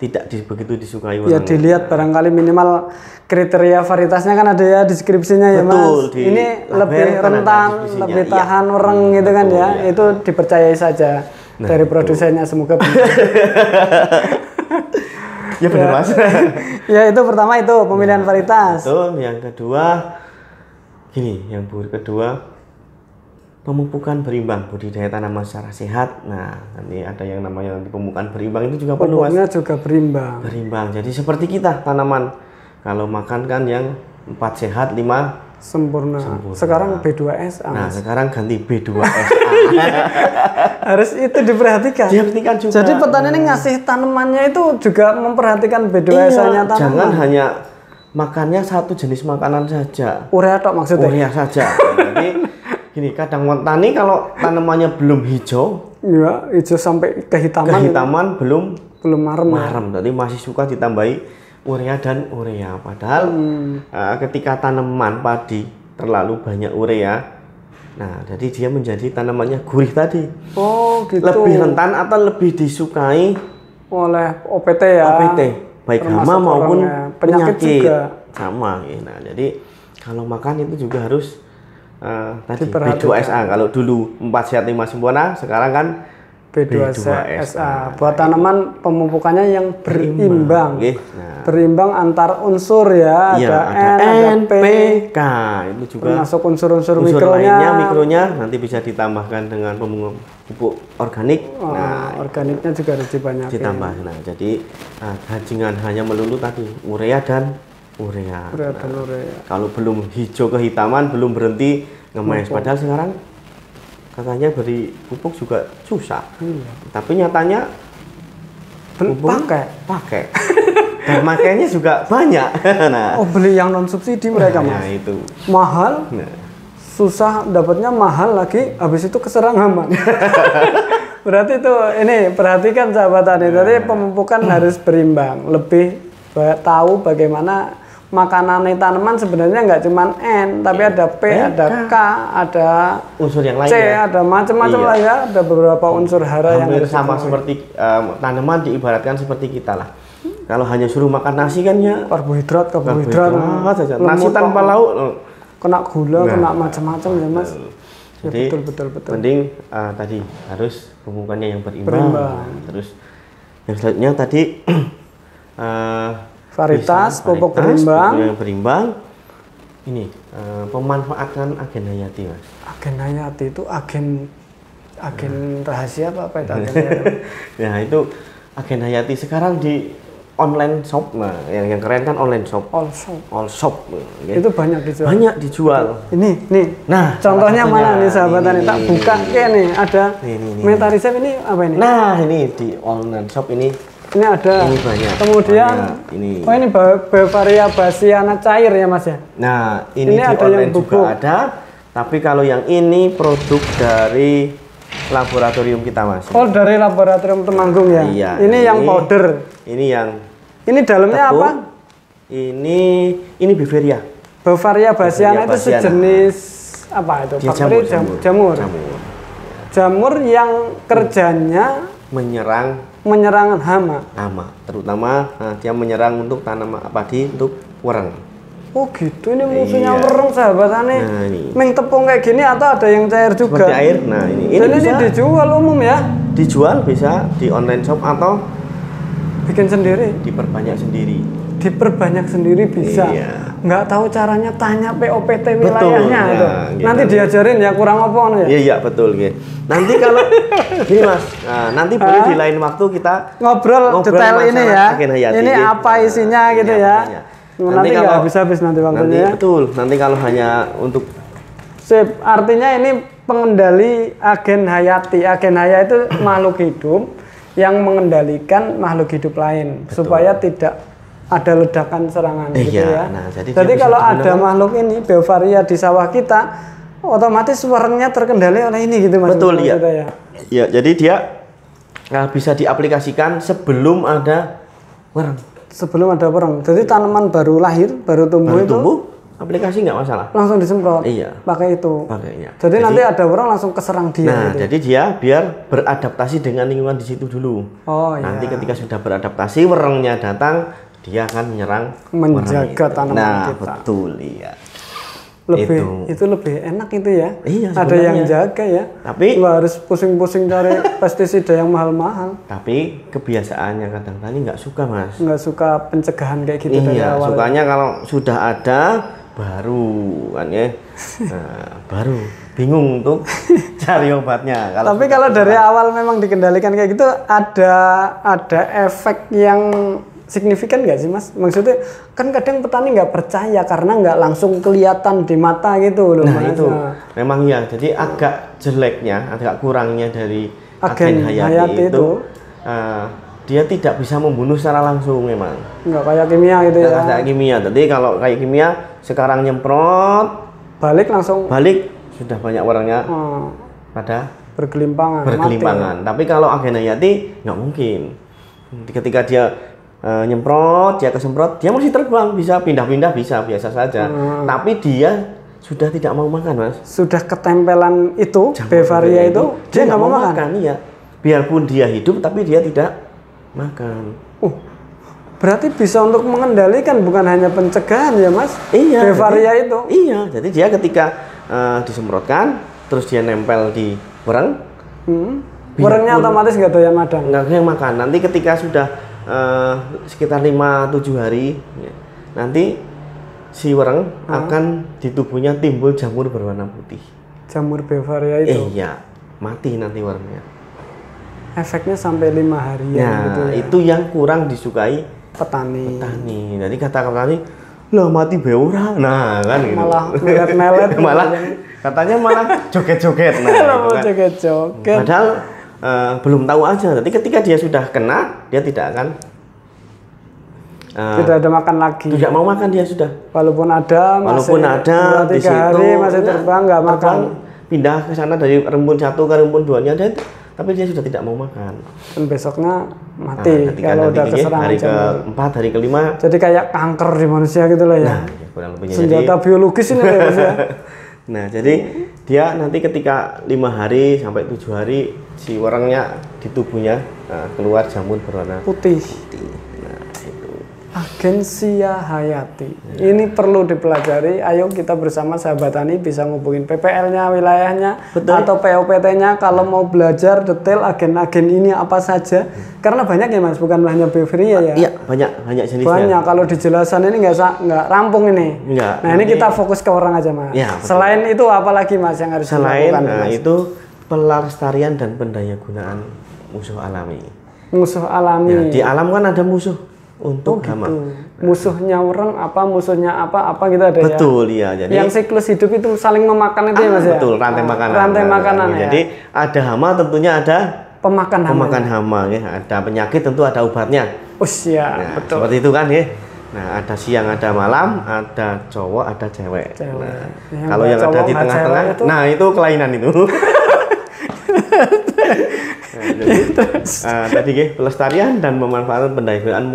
tidak begitu disukai orang. Ya dilihat barangkali minimal kriteria varietasnya kan ada ya deskripsinya ya mas. Ini lebih rentan, lebih tahan orang gitu kan ya. Itu dipercayai saja dari produsennya semoga benar. Ya benar mas. Ya itu pertama itu pemilihan varietas. Betul. Yang kedua yang kedua pemupukan berimbang, budidaya tanaman secara sehat. Nah, nanti ada yang namanya pemupukan berimbang itu juga perlu mas. Pupuknya juga berimbang. Jadi seperti kita tanaman kalau makan kan yang 4 sehat 5 sempurna. Sekarang B2SA. Nah, sekarang ganti B2SA. Harus itu diperhatikan. Diperhatikan juga. Jadi petani ini ngasih tanamannya itu juga memperhatikan B2SA-nya tanaman. Jangan hanya makannya satu jenis makanan saja. Urea tok maksudnya. Urea saja. Jadi gini, kadang petani kalau tanamannya belum hijau, ya hijau sampai kehitaman belum marem. Jadi masih suka ditambahi urea. Padahal ketika tanaman padi terlalu banyak urea, nah jadi dia menjadi tanamannya gurih tadi. Oh gitu. Lebih rentan atau lebih disukai oleh OPT ya. OPT, baik hama maupun penyakit juga. Sama. Nah jadi kalau makan itu juga harus tadi B2SA. Kalau dulu 4 sehat 5 sempurna, sekarang kan B2SA. Buat tanaman pemupukannya yang berimbang. Nah. Berimbang antar unsur ya, Iya, ada N, P, K. Itu juga termasuk unsur-unsur mikronya nanti bisa ditambahkan dengan pupuk organik. Nah, organiknya juga harus dibanyakin. Ditambah. Nah, jadi jangan hanya melulu tadi urea dan urea. Kalau belum hijau kehitaman, belum berhenti ngemes. Padahal sekarang katanya beri pupuk juga susah. Tapi nyatanya pakai. Dan makanya juga banyak. Nah, beli yang non subsidi mereka Mas. Nah, itu mahal. Susah dapatnya, mahal lagi, habis itu keserang hama. Berarti itu ini perhatikan sahabat tani. Jadi pemupukan harus berimbang, lebih tahu bagaimana makanan tanaman sebenarnya nggak cuma N, tapi ada P, ada K, ada unsur yang lain, C, ada macam-macam lah ya, ada beberapa unsur hara yang harus sama seperti tanaman diibaratkan seperti kita lah. Kalau hanya suruh makan nasi kan ya karbohidrat saja. Nasi tanpa lauk kena gula, kena macam-macam ya Mas. Ya, jadi betul. penting tadi harus pemupukannya yang berimbang. Terus yang selanjutnya tadi varietas pupuk berimbang. Ini pemanfaatan agen hayati Mas. Agen hayati itu agen rahasia apa itu agen hayati? Ya itu agen hayati sekarang di online shop. Nah, yang keren kan online shop. All shop. Itu banyak dijual. Ini. Nah, contohnya mana nih sahabat tani? Tak buka nih, ada Metarisep ini apa ini? Nah, ini di online shop ini ada. Ini banyak. Kemudian ini. Oh, ini Bavaria Bassiana cair ya Mas ya? Nah, ini di ada online yang bubuk juga ada. Tapi kalau yang ini produk dari laboratorium kita Mas. Oh, dari laboratorium Temanggung ya? Iya. Ini yang powder. Ini dalamnya tebu. apa? Ini Bavaria. Bavaria Bassiana itu sejenis apa itu? Jamur yang kerjanya menyerang hama. Terutama dia menyerang untuk tanaman padi, untuk wereng. Oh gitu, ini musuhnya wereng sahabat tani. Meng tepung kayak gini atau ada yang cair juga? Seperti air. Nah ini bisa dijual umum ya? Dijual bisa di online shop atau bikin sendiri? Diperbanyak sendiri bisa. Nggak tahu caranya, tanya POPT wilayahnya. Nanti diajarin ya, kurang apa ya? Iya betul. Nanti kalau gini Mas, nanti boleh di lain waktu kita ngobrol detail ini ya. Ini apa isinya gitu ya. Nanti nggak habis-habis nanti waktunya. Betul. Nanti kalau hanya untuk sip, artinya ini pengendali agen hayati. Agen hayati itu makhluk hidup yang mengendalikan makhluk hidup lain. Betul. Supaya tidak ada ledakan serangan gitu ya. Nah, jadi kalau ada makhluk ini Bavaria di sawah kita, otomatis werengnya terkendali oleh ini gitu Mas. Betul ya. Ya, jadi dia bisa diaplikasikan sebelum ada wereng. Jadi tanaman baru lahir, baru tumbuh, aplikasi nggak masalah. Langsung disemprot. Pakai itu. Jadi nanti ada wereng langsung keserang dia. Nah, jadi dia biar beradaptasi dengan lingkungan di situ dulu. Nanti ketika sudah beradaptasi, werengnya datang, dia akan menjaga tanaman kita. Betul iya. Itu lebih enak itu ya. Ada yang jaga ya. Tapi nggak harus pusing-pusing cari pestisida yang mahal-mahal. Tapi kebiasaannya kadang kali nggak suka Mas. Nggak suka pencegahan kayak gitu dari awal. Sukanya kalau sudah ada baru kan ya. Baru bingung untuk cari obatnya. Tapi kalau dari awal memang dikendalikan kayak gitu, ada efek yang signifikan nggak sih Mas? Maksudnya kan kadang petani nggak percaya karena nggak langsung kelihatan di mata gitu loh. Itu memang ya. Jadi agak jeleknya, agak kurangnya dari agen hayati itu dia tidak bisa membunuh secara langsung memang. Nggak kayak kimia gitu ya. Nggak kayak kimia. Jadi kalau kayak kimia sekarang nyemprot, balik sudah banyak werengnya pada bergelimpangan. Tapi kalau agen hayati nggak mungkin. Ketika dia nyemprot, dia kesemprot, dia masih terbang, bisa pindah-pindah, bisa biasa saja. Tapi dia sudah tidak mau makan Mas. Sudah ketempelan itu, Bavaria itu, dia nggak mau makan. Iya. Biarpun dia hidup, tapi dia tidak makan. Berarti bisa untuk mengendalikan, bukan hanya pencegahan ya Mas? Iya. Bavaria itu. Iya. Jadi dia ketika disemprotkan, terus dia nempel di wereng, Warengnya otomatis nggak doyan madang. Nggak yang makan. Nanti ketika sudah sekitar 5-7 hari, ya, nanti si wareng akan di tubuhnya timbul jamur berwarna putih. Jamur bevaria itu. Iya, mati nanti warengnya. Efeknya sampai 5 hari ya. Gitu ya. Itu yang kurang disukai petani. Jadi kata petani, lah mati beura. Nah kan gitu. Malah melet-melet. Malah katanya malah joget-joget. Nah, gitu kan. Joget-joget. Padahal belum tahu aja. Jadi ketika dia sudah kena, dia tidak akan tidak ada makan lagi. Tidak mau makan dia sudah. Walaupun ada di 3 hari masih terbang nggak makan. Pindah ke sana dari rembun 1 ke rembun 2-nya ada, tapi dia sudah tidak mau makan. Dan besoknya mati kalau udah keserang hari ke-4, hari ke-5. Jadi kayak kanker di manusia gitu lah ya. Nah, kurang lebihnya. Senjata biologis ini ya Mas ya. Nah, jadi dia nanti ketika 5 hari sampai 7 hari si warengnya di tubuhnya keluar jamur berwarna putih. Nah, itu. Agensia hayati. Ini perlu dipelajari. Ayo kita bersama sahabat tani bisa ngubungin PPL-nya, wilayahnya, atau POPT-nya kalau mau belajar detail agen-agen ini apa saja. Karena banyak ya Mas, bukan hanya bevaria ya. Iya, banyak jenisnya. Banyak. Kalau dijelasan ini nggak rampung ini. Enggak. Nah, ini kita fokus ke orang aja Mas. Ya, selain itu apa lagi Mas yang harus dilakukan? Selain itu pelestarian dan pendayagunaan musuh alami. Musuh alami. Ya, di alam kan ada musuh untuk hama. Gitu. Musuhnya orang apa, musuhnya apa gitu ada. Betul ya. Jadi yang siklus hidup itu saling memakan itu ya Mas ya. Betul, rantai makanan. Rantai makanan ya. Jadi ada hama tentunya ada pemakan hama ya. Ada penyakit tentu ada obatnya. Usia, Nah, betul. seperti itu kan ya. Nah, ada siang, ada malam, ada cowok, ada cewek. Nah, kalau yang ada di tengah-tengah, nah itu kelainan itu. Tadi pelestarian dan pemanfaatan pendayagunaan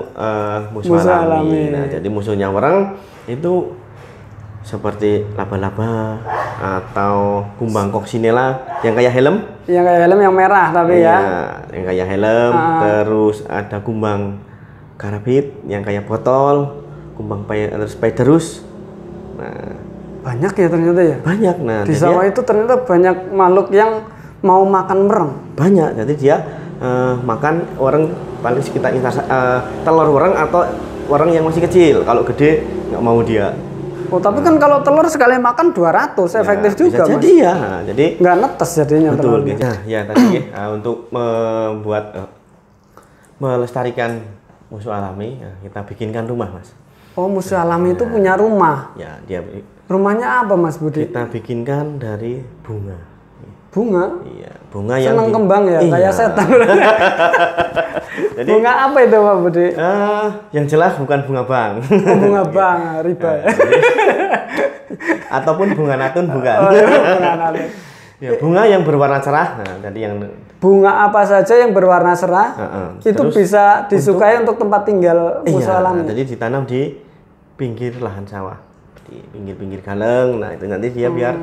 musuh alami. Nah, jadi musuhnya orang itu seperti laba-laba atau kumbang coccinella yang kayak helm. Yang kayak helm yang merah tapi ya. Yang kayak helm, terus ada kumbang karabit yang kayak botol, kumbang spiderus. Nah, banyak ya ternyata ya. Banyak. Nah, di sawah itu ternyata banyak makhluk yang mau makan mereng. Banyak. Jadi dia makan orang paling sekitar telur orang atau orang yang masih kecil. Kalau gede nggak mau dia. Oh, tapi kan kalau telur sekali makan 200 efektif juga, Mas. Jadi ya. Nah, jadi nggak netes jadinya. Betul. Nah, ya tadi untuk membuat melestarikan musuh alami, kita bikinkan rumah, Mas. Oh, musuh alami itu punya rumah. Ya, dia. Rumahnya apa, Mas Budi? Kita bikinkan dari bunga. Bunga? Iya, bunga yang seneng kembang ya, iya. kayak setan. Jadi, bunga apa itu, Pak Budi? Yang jelas bukan bunga bang. Oh, bunga bang, riba. Ataupun bunga natun bukan. Oh, ya, bunga natun. Ya, bunga yang berwarna cerah. Nah, tadi yang bunga apa saja yang berwarna cerah itu bisa disukai untuk tempat tinggal musuh alami. Jadi ditanam di pinggir lahan sawah, di pinggir-pinggir galeng. Nah, itu nanti dia biar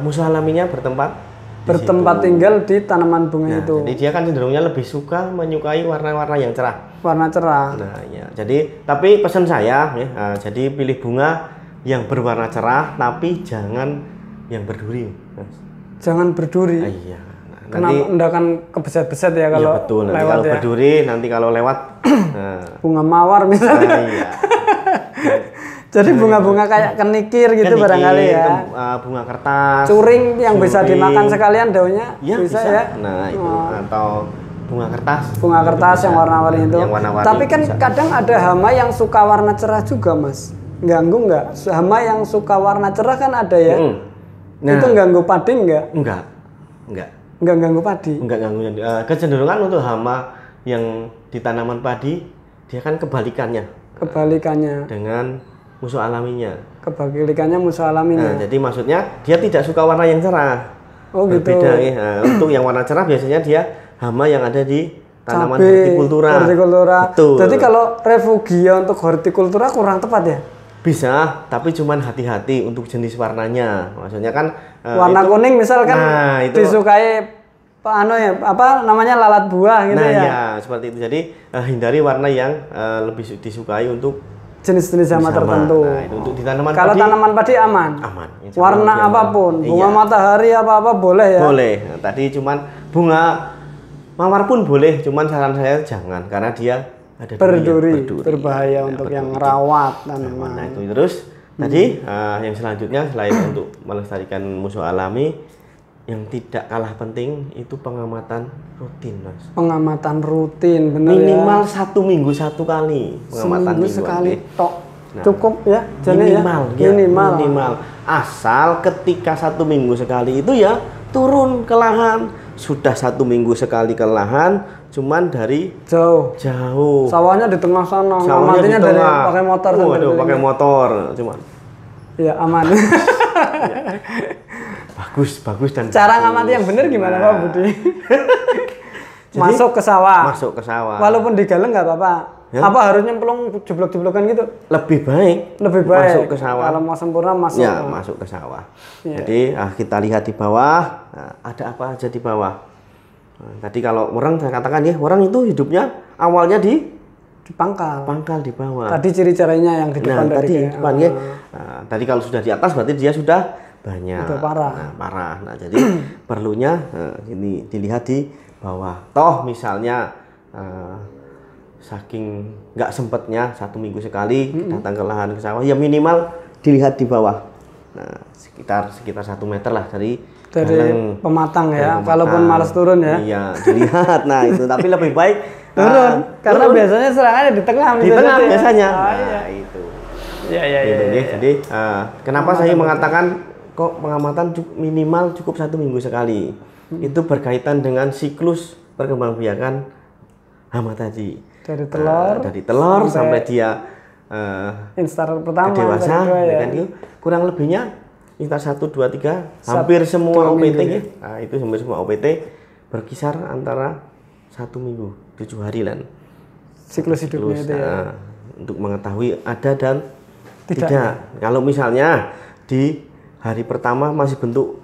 musuh alaminya bertempat tinggal di tanaman bunga itu. Jadi dia kan cenderungnya lebih suka menyukai warna-warna yang cerah. Warna cerah. Nah, ya. Jadi tapi pesan saya ya, jadi pilih bunga yang berwarna cerah tapi jangan yang berduri, Mas. Jangan berduri. Iya. Nah, kenapa enggak kan kebeset-beset ya kalau iya, betul. Nanti lewat kalau ya. berduri, nanti kalau lewat bunga mawar misalnya. Iya. Jadi bunga-bunga kayak kenikir gitu barangkali ya. Bunga kertas. Curing yang bisa dimakan sekalian daunnya ya, bisa ya. Nah, itu atau bunga kertas. Bunga kertas yang warna-warni itu. Yang warna-warni tapi kan bisa. Kadang ada hama yang suka warna cerah juga, Mas. Ganggu nggak? Hama yang suka warna cerah kan ada ya. Nah, itu ganggu padi nggak? Enggak. Nggak ganggu padi. Enggak ganggu. Kecenderungan untuk hama yang di tanaman padi dia kan kebalikannya. Dengan musuh alaminya. Kebalikannya musuh alaminya. Nah, jadi maksudnya dia tidak suka warna yang cerah. Oh, gitu. Berbeda ya. Nah, untuk yang warna cerah biasanya dia hama yang ada di tanaman hortikultura. Betul. Jadi kalau refugia untuk hortikultura kurang tepat ya? Bisa, tapi cuman hati-hati untuk jenis warnanya. Maksudnya kan warna kuning misalkan disukai lalat buah gitu ya. Nah, ya, seperti itu. Jadi hindari warna yang lebih disukai untuk jenis-jenis hama tertentu. Nah, itu untuk di tanaman kalau padi. Tanaman padi aman. Aman. Warna apapun, bunga matahari apa-apa boleh ya. Boleh. Nah, tadi cuman bunga Mawar pun boleh, cuman saran saya jangan karena dia ada berduri, berbahaya untuk yang rawat tanaman. Nah itu terus tadi yang selanjutnya selain untuk melestarikan musuh alami, yang tidak kalah penting itu pengamatan rutin, Mas. Pengamatan rutin, benar minimal ya. 1 minggu 1 kali pengamatan seminggu sekali tok. Nah, cukup ya, minimal, ya? Minimal. Asal ketika 1 minggu sekali itu ya turun ke lahan. Sudah 1 minggu sekali ke lahan, cuman dari jauh. Sawahnya di tengah sana. Sawahnya di dari tengah. pakai motor. Waduh, pakai motor, cuman. Ya aman. bagus dan cara ngamati yang benar gimana Pak Budi? Masuk ke sawah. Walaupun digaleng nggak apa-apa. Ya? Apa harus nyemplung jeblok-jeblokan gitu? Lebih baik masuk ke sawah. Kalau mau sempurna masuk. Ya, masuk ke sawah. Ya. Jadi kita lihat di bawah, ada apa aja di bawah. Tadi kalau orang saya katakan ya, orang itu hidupnya awalnya di pangkal di bawah. Tadi ciri-cirinya yang di depan ya. Tadi kalau sudah di atas berarti dia sudah banyak. Udah parah. Parah. Nah, jadi perlunya ini dilihat di bawah. Toh misalnya saking nggak sempatnya 1 minggu sekali datang ke lahan ke sawah, ya minimal dilihat di bawah. Nah, sekitar 1 meter lah dari pematang ya. Kalaupun malas turun ya. Iya, dilihat. Nah, itu tapi lebih baik turun karena biasanya serangannya di tengah biasanya. Iya. Itu. Iya. Jadi kenapa saya mengatakan kok pengamatan minimal cukup 1 minggu sekali? Itu berkaitan dengan siklus perkembangbiakan hama tadi. Dari telur sampai dia instar pertama dewasa, kan itu kurang lebihnya instar 1, 2, 3 hampir semua OPT ya. Nah, itu hampir semua OPT berkisar antara 1 minggu 7 hari lan. Siklus hidupnya itu ya. Untuk mengetahui ada dan tidak. Kalau misalnya di hari pertama masih bentuk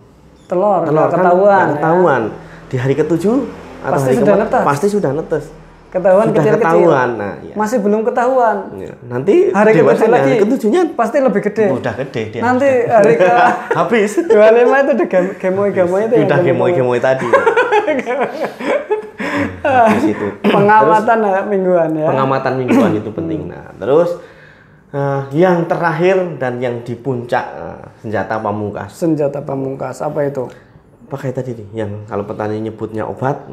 telur kan ketahuan. Ya. Di hari ke-7 atau hari ke-4 pasti sudah netes. Ketahuan kecil-kecil. Nah, iya. Masih belum ketahuan. Ya. Nanti hari ke-7 lagi. Hari ke-7-nya pasti lebih gede. Udah gede dia. Nanti hari ke habis. 25 itu udah gemoy itu. Udah gemoy tadi. Habis itu. Pengamatan mingguan ya. Pengamatan mingguan itu penting. Nah, terus yang terakhir dan yang di puncak senjata pamungkas. Senjata pamungkas apa itu? Pakai tadi nih, yang kalau petani nyebutnya obat,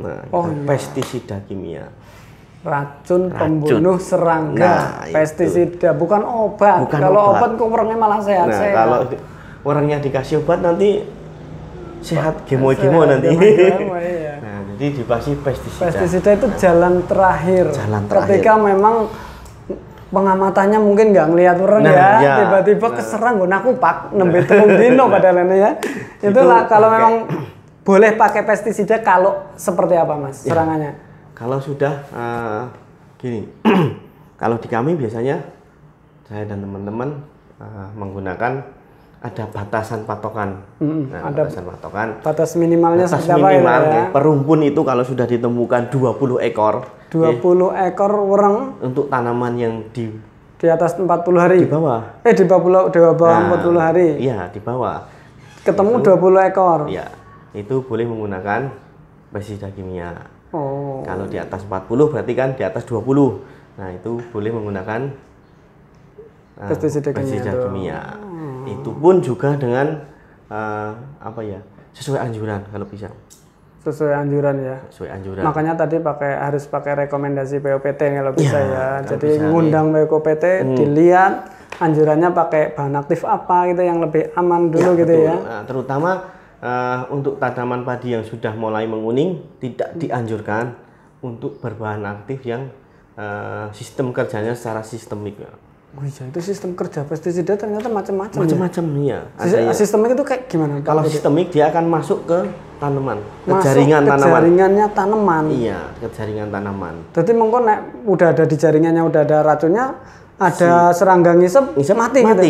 pestisida kimia. Racun pembunuh serangga. Pestisida bukan obat. Kalau obat kok orangnya malah sehat. Nah, kalau orangnya dikasih obat nanti sehat gemo nanti. Iya. Nah, jadi dikasih pestisida. Pestisida itu jalan terakhir. Ketika memang pengamatannya mungkin nggak ngelihat orang tiba-tiba keserang gue nakupak nembe telung dino padahal ya. Itulah kalau memang boleh pakai pestisida kalau seperti apa Mas serangannya? Kalau sudah gini, kalau di kami biasanya saya dan teman-teman menggunakan ada batasan patokan. Ada batasan patokan. Batas minimalnya seperti apa ya? Per rumpun itu kalau sudah ditemukan 20 ekor. 20 ekor orang untuk tanaman yang di atas 40 hari. Di bawah. Di bawah 40 hari. Iya, di bawah. Ketemu itu, 20 ekor. Iya. Itu boleh menggunakan pestisida kimia. Oh. Kalau di atas 40 berarti kan di atas 20. Nah, itu boleh menggunakan pestisida kimia. Itu pun juga dengan sesuai anjuran kalau bisa. Sesuai anjuran ya. Sesuai anjuran. Makanya tadi harus pakai rekomendasi POPT kalau bisa ya. Jadi ngundang POPT, dilihat anjurannya pakai bahan aktif apa gitu yang lebih aman dulu gitu ya. Nah, terutama untuk tanaman padi yang sudah mulai menguning tidak dianjurkan untuk berbahan aktif yang sistem kerjanya secara sistemik. Oh iya, itu sistem kerja pestisida ternyata macam-macam. Macam-macam ya. Sistemik itu kayak gimana? Kalau sistemik dia akan masuk ke tanaman, ke jaringannya tanaman. Iya, ke jaringan tanaman. Jadi mengko nek udah ada di jaringannya udah ada racunnya, ada serangga ngisep mati. Gitu.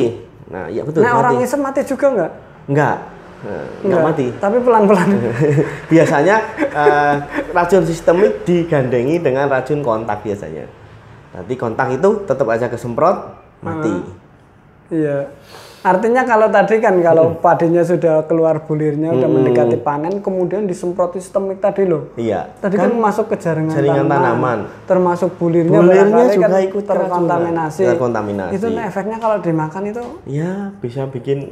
Nah, iya betul. Nek orang ngisep mati juga enggak? Enggak mati. Tapi pelan-pelan. Biasanya racun sistemik digandengi dengan racun kontak biasanya. Nanti kontak itu tetap aja kesemprot mati. Iya. Artinya kalau tadi kan kalau padinya sudah keluar bulirnya, udah mendekati panen, kemudian disemprot sistemik tadi loh. Iya. Tadi kan masuk ke jaringan tanaman. Termasuk bulirnya juga kan ikut terkontaminasi. Terkontaminasi. Itu efeknya kalau dimakan itu ya bisa bikin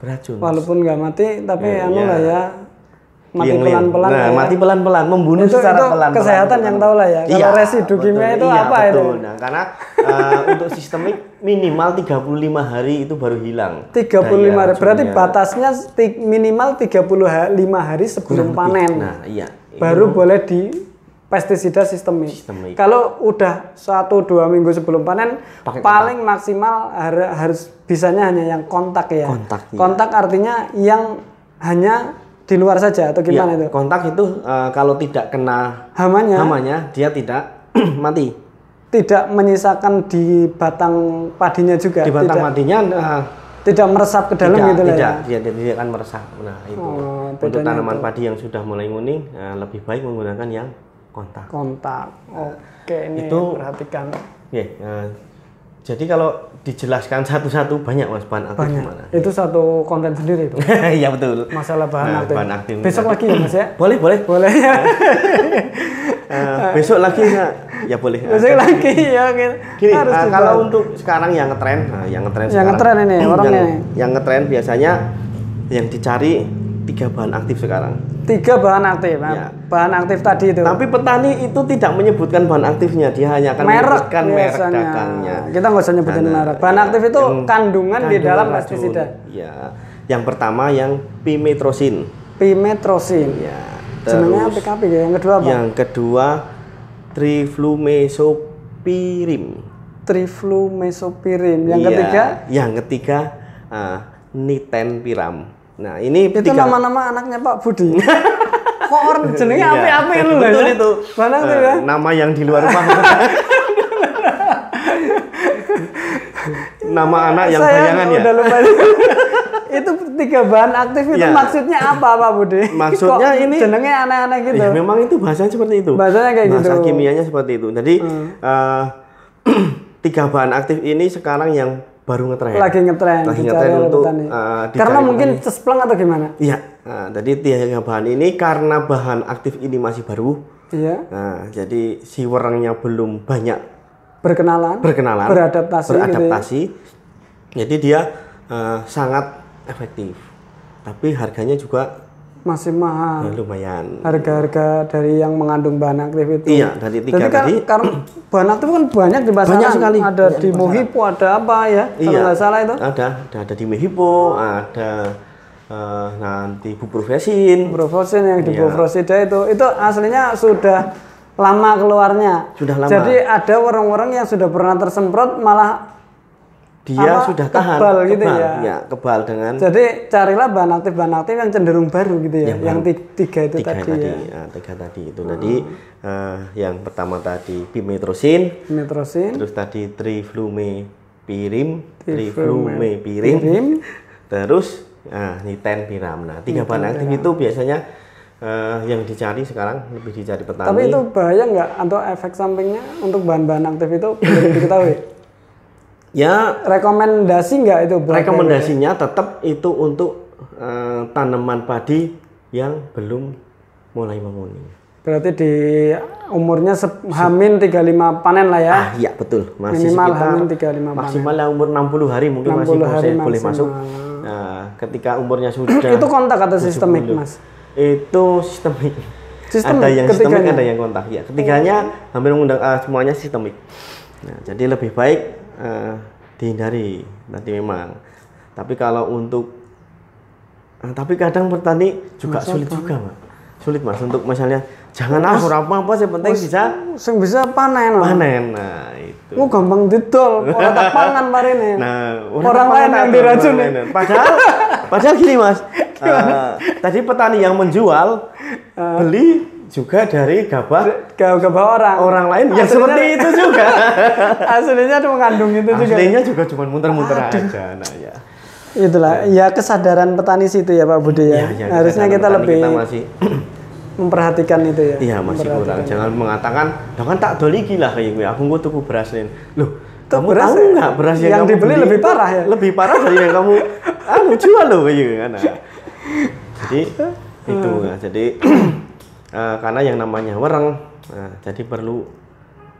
beracun. Walaupun nggak mati, tapi lah ya. Mati pelan-pelan. Nah, mati pelan-pelan, membunuh secara pelan-pelan. Kesehatan yang tahu lah ya. Kalau residu kimia itu apa itu? Nah, karena untuk sistemik minimal 35 hari itu baru hilang. 35 hari. Berarti batasnya minimal 35 hari sebelum panen. Nah, iya. Baru boleh di pestisida sistemik. Kalau udah 1-2 minggu sebelum panen, paling maksimal harus bisanya hanya yang kontak ya. Kontak artinya yang hanya di luar saja atau gimana itu? Kontak itu kalau tidak kena hamanya dia tidak mati. Tidak menyisakan di batang padinya juga. Di batang padinya tidak meresap ke dalam gitu lah ya. Dia tidak akan meresap. Nah, itu. Untuk tanaman padi yang sudah mulai kuning lebih baik menggunakan yang kontak. Oke, ini itu perhatikan. Jadi kalau dijelaskan satu-satu banyak Mas bahan aktif gimana? Itu satu konten sendiri itu. Iya betul. Masalah bahan aktif. Besok lagi ya Mas ya? Boleh ya. Besok lagi ya boleh. Besok lagi ya. Gini, kalau untuk sekarang yang ngetren, yang ngetren ini orangnya. Yang ngetren biasanya yang dicari 3 bahan aktif sekarang. 3 bahan aktif, ya. Bahan aktif tadi itu. Tapi petani itu tidak menyebutkan bahan aktifnya, dia hanya akan menyebutkan merek dagangnya. Kita nggak usah nyebutin merek. Bahan aktif itu kandungan di dalam pestisida. Ya, yang pertama yang pimetrosin. Ya. Jenengnya PKP ya. Yang kedua apa? Yang kedua triflumesopirim. Yang ketiga nitenpiram. Nah, ini itu nama-nama anaknya Pak Budi. Kok orang jenenge api-api lu lho. Betul itu. Mana tuh ya? Nama yang di luar rumah. Nama anak yang bayangan ya. Udah lupa. Itu 3 bahan aktif itu maksudnya apa Pak Budi? Maksudnya ini jenenge aneh-aneh gitu. Ya memang itu bahasanya seperti itu. Bahasanya kayak gitu. Bahasa kimianya seperti itu. Jadi 3 bahan aktif ini sekarang yang baru ngetren. Lagi ngetren untuk karena mungkin cespleng atau gimana? Iya. Jadi 3 bahan ini karena bahan aktif ini masih baru. Iya. Jadi si werengnya belum banyak berkenalan, beradaptasi. Gitu ya. Jadi dia sangat efektif. Tapi harganya juga masih mahal. Lumayan. Harga-harga dari yang mengandung bahan aktif itu. Iya, dari 3 tadi. Karena bahan aktif kan banyak di pasaran. Banyak sekali. Ada di Mohipo, ada apa ya? Kalau nggak salah itu. Ada di Mohipo, ada nanti buprofesin. Yang di Bufrosida itu aslinya sudah lama keluarnya. Sudah lama. Jadi ada orang-orang yang sudah pernah tersemprot malah dia sudah tahan kebal gitu ya. Ya, kebal dengan. Jadi carilah bahan aktif yang cenderung baru gitu ya. Yang 3 itu tadi ya. 3 tadi itu. Tadi yang pertama tadi pimetrosin. Terus tadi triflumepirim. Terus nitenpiram. Nah, 3 bahan aktif itu biasanya yang dicari sekarang, lebih dicari petani. Tapi itu bahaya nggak atau efek sampingnya untuk bahan-bahan aktif itu belum diketahui? Ya, rekomendasi nggak itu? Rekomendasinya tetap itu untuk tanaman padi yang belum mulai menguning. Berarti di umurnya Hamin 35 panen lah ya? Iya betul. Masih minimal sekitar Hamin 35 panen. Maksimal umur 60 hari mungkin 60 masih boleh masuk. Nah, ketika umurnya sudah. Itu kontak atau sistemik Mas? Itu sistemik. Ada yang sistemik, ada yang kontak. Ya, ketiganya hampir semuanya sistemik. Nah, jadi lebih baik dihindari nanti memang. Tapi kalau untuk tapi kadang petani juga sulit juga, Mas. Sulit Mas untuk misalnya jangan apa-apa yang penting bisa panen. Nah, itu. Gampang didol, ora tak pangan parene. Nah, orang lain yang diracun. Padahal gini, Mas. Tadi petani yang menjual beli juga dari gabah orang lain yang seperti itu juga. Aslinya ada mengandung itu juga. Aslinya juga cuma muter-muter aja. Nah, ya. Itulah ya kesadaran petani situ ya Pak Budi ya. Harusnya kita lebih masih memperhatikan itu ya. Iya, masih kurang. Jangan mengatakan, "Lah kan tak doli iki lah kayak gue. Aku tuku beras nih." Loh, Kamu tahu nggak beras yang kamu dibeli beli lebih parah ya? Lebih parah dari yang kamu jual loh kayak gitu kan. Nah, jadi itu nah, jadi karena yang namanya wereng, nah, jadi perlu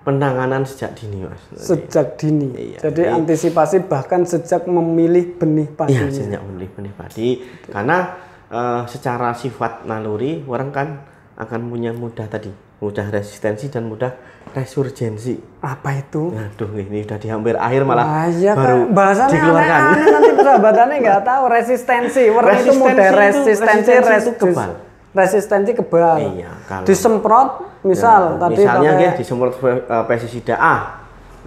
penanganan sejak dini mas. Sejak dini. Iya, jadi antisipasi bahkan sejak memilih benih padinya. Iya, sejak memilih benih padi. Karena secara sifat naluri wereng kan akan punya mudah resistensi dan mudah resurgensi. Apa itu? Aduh, ini udah di hampir akhir malah ya, baru bahasanya dikeluarkan. Aneh, nanti sahabatannya nggak tahu resistensi. Wereng itu mudah resistensi kebal. Resistensi kebal. Iya, kalau disemprot misal ya, tadi misalnya pakai... ya disemprot pestisida A.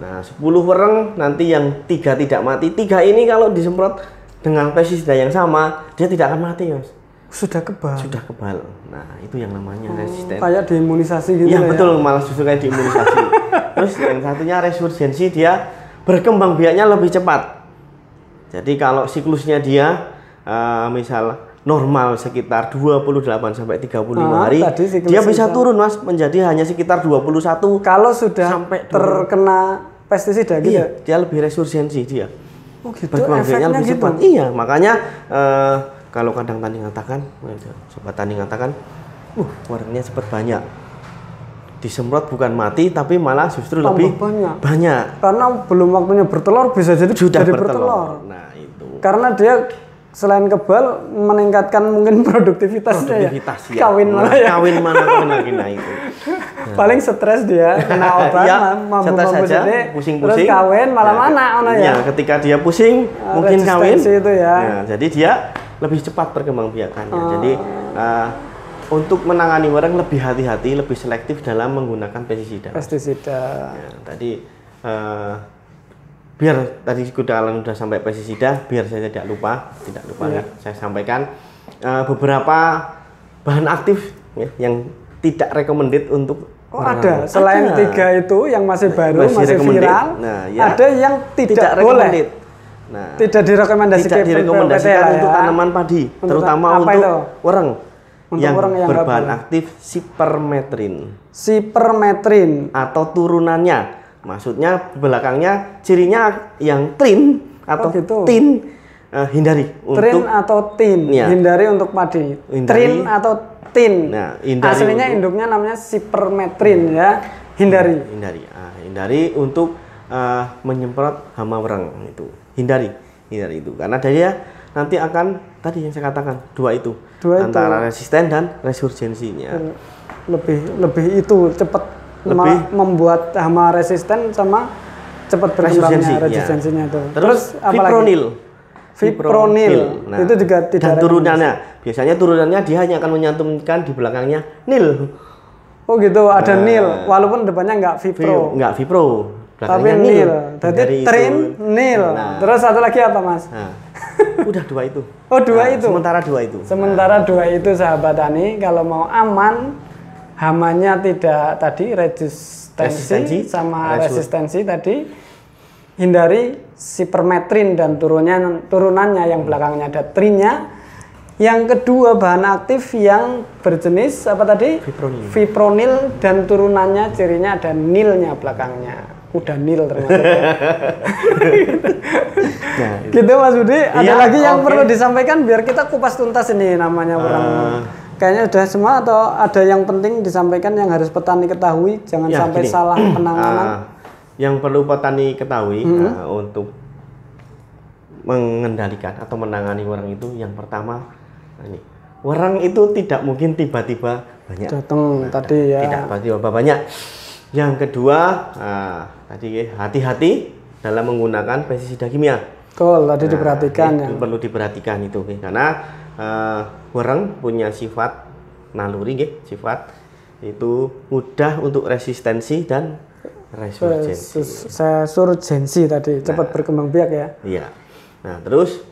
Nah, 10 wereng nanti yang 3 tidak mati. 3 ini kalau disemprot dengan pestisida yang sama, dia tidak akan mati, Mas. Sudah kebal. Sudah kebal. Nah, itu yang namanya resisten. Kayak diimunisasi gitu ya. Betul, malah justru kayak diimunisasi. Terus yang satunya resurgensi, dia berkembang biaknya lebih cepat. Jadi kalau siklusnya dia misal normal sekitar 28 sampai 35 hari, dia bisa turun Mas menjadi hanya sekitar 21. Kalau sudah sampai terkena pestisida gitu. Iya, dia lebih resurgensi dia. Oh gitu, berkembang biaknya lebih gitu. cepat. Iya, makanya kalau kadang tani mengatakan, sobat tani mengatakan, werengnya cepat banyak. Disemprot bukan mati, tapi malah justru lebih banyak. Karena belum waktunya bertelur, bisa jadi sudah jadi bertelur. Nah itu. Karena dia selain kebal meningkatkan mungkin produktivitasnya ya. Kawin mana lagi nah itu. Nah. Paling stres dia kena obat, stres saja, pusing-pusing. Terus kawin malah mana ya. Ketika dia pusing, mungkin kawin. Itu ya. Nah, jadi dia lebih cepat perkembangbiakannya. Jadi untuk menangani wereng lebih hati-hati, lebih selektif dalam menggunakan pestisida. Ya, tadi biar tadi sudah sampai pestisida, biar saya tidak lupa saya sampaikan beberapa bahan aktif ya, yang tidak recommended untuk ada selain 3 itu yang masih baru, masih viral. Nah, ya, ada yang tidak boleh. Nah, tidak direkomendasikan untuk tanaman padi, terutama untuk wereng. Yang berbahan aktif sipermetrin atau turunannya. Maksudnya belakangnya cirinya yang trin atau tin, hindari trin atau tin, ya. Hindari untuk padi. Trin atau tin. Nah, aslinya induknya namanya sipermetrin ya. Hindari. Hindari untuk menyemprot hama wereng itu. Hindari itu karena dia nanti akan tadi yang saya katakan dua itu antara resisten dan resurgensinya. Lebih itu cepat membuat hama resisten sama cepat berkembangnya resistensinya itu. Terus fipronil. Nah, itu juga tidak. Dan turunannya biasanya dia hanya akan menyantumkan di belakangnya nil. Oh gitu, ada nil walaupun depannya nggak vipro. Tapi nil. Jadi trin nil. Nah. Terus satu lagi apa Mas? Nah, udah 2 itu. Oh 2 itu. Sementara 2 itu sahabat tani kalau mau aman hamanya tidak tadi resistensi sama resistensi tadi, hindari sipermetrin dan turunannya yang belakangnya ada trinnya. Yang kedua bahan aktif yang berjenis apa tadi? Fipronil dan turunannya cirinya ada nilnya belakangnya. Udah nil ternyata. Nah, gitu Mas Budi. Ada lagi yang perlu disampaikan biar kita kupas tuntas ini namanya wereng. Kayaknya udah semua atau ada yang penting disampaikan yang harus petani ketahui, jangan sampai salah penanganan. Yang perlu petani ketahui untuk mengendalikan atau menangani wereng itu yang pertama ini. Wereng itu tidak mungkin tiba-tiba banyak datang tadi ya. Tidak tiba-tiba banyak. Yang kedua, tadi hati-hati dalam menggunakan pestisida kimia. Betul, tadi diperhatikan ya. Perlu diperhatikan itu karena wereng punya sifat naluri sifat itu mudah untuk resistensi dan resurgensi tadi, cepat berkembang biak ya. Iya. Nah, terus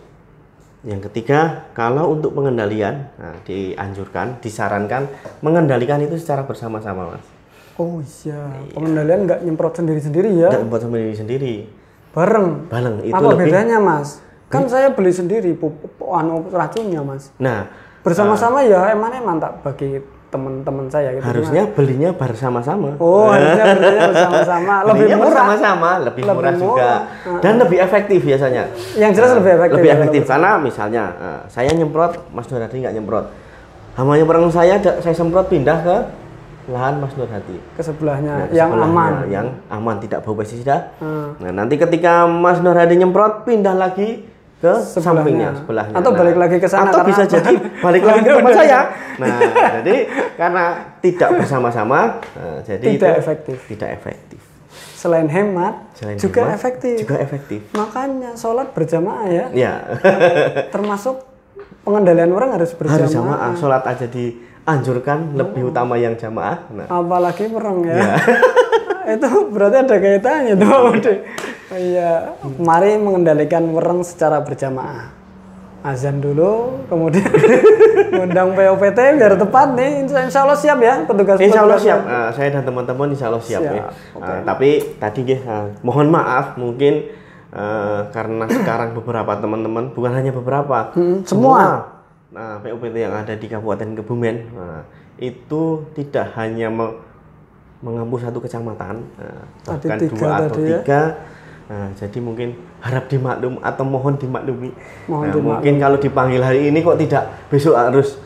yang ketiga, kalau untuk pengendalian dianjurkan, disarankan mengendalikan itu secara bersama-sama, Mas. Oh iya, pengendalian nggak nyemprot sendiri-sendiri ya? Nggak nyemprot sendiri-sendiri. Bareng. Itu apa bedanya Mas? Kan saya beli sendiri racunnya Mas. Nah, bersama-sama ya eman tak bagi teman-teman saya gitu. Harusnya belinya bersama-sama. Oh, harusnya belinya bersama-sama. Lebih Belinya murah. bersama-sama, lebih murah juga. Dan lebih efektif biasanya. Yang jelas lebih efektif. Lebih efektif karena misalnya saya nyemprot, Mas Nur Hadi nggak nyemprot. Hamanya perang saya semprot pindah ke lahan Mas Nur Hadi. Ke sebelahnya, Nah, yang sebelahnya, aman. Yang aman, tidak bau pestisida. Nah, nanti ketika Mas Nur Hadi nyemprot, pindah lagi ke sampingnya, sebelahnya. Atau balik lagi ke sana. Atau bisa jadi balik lagi ke tempat saya. Nah, jadi karena tidak bersama-sama, jadi tidak efektif. Tidak efektif. Selain hemat, juga hemat, efektif. Juga efektif. Makanya sholat berjamaah ya. Ya. Termasuk pengendalian orang harus berjamaah. Harus jamaah. Sholat aja dianjurkan lebih utama yang jamaah. Nah. Apalagi perang ya. Itu berarti ada kaitannya tuh Pak Budi. Iya, mari mengendalikan wereng secara berjamaah. Azan dulu, kemudian undang POPT biar tepat nih. Insya Allah siap ya petugas. Insya Allah siap. Saya dan teman-teman insya Allah siap ya. Okay. Tapi tadi mohon maaf mungkin karena sekarang beberapa teman-teman, bukan hanya beberapa, semua POPT yang ada di Kabupaten Kebumen itu tidak hanya mengampu satu kecamatan, bahkan 2 atau 3. Jadi mungkin harap dimaklum atau mohon dimaklumi. Mungkin kalau dipanggil hari ini kok tidak besok harus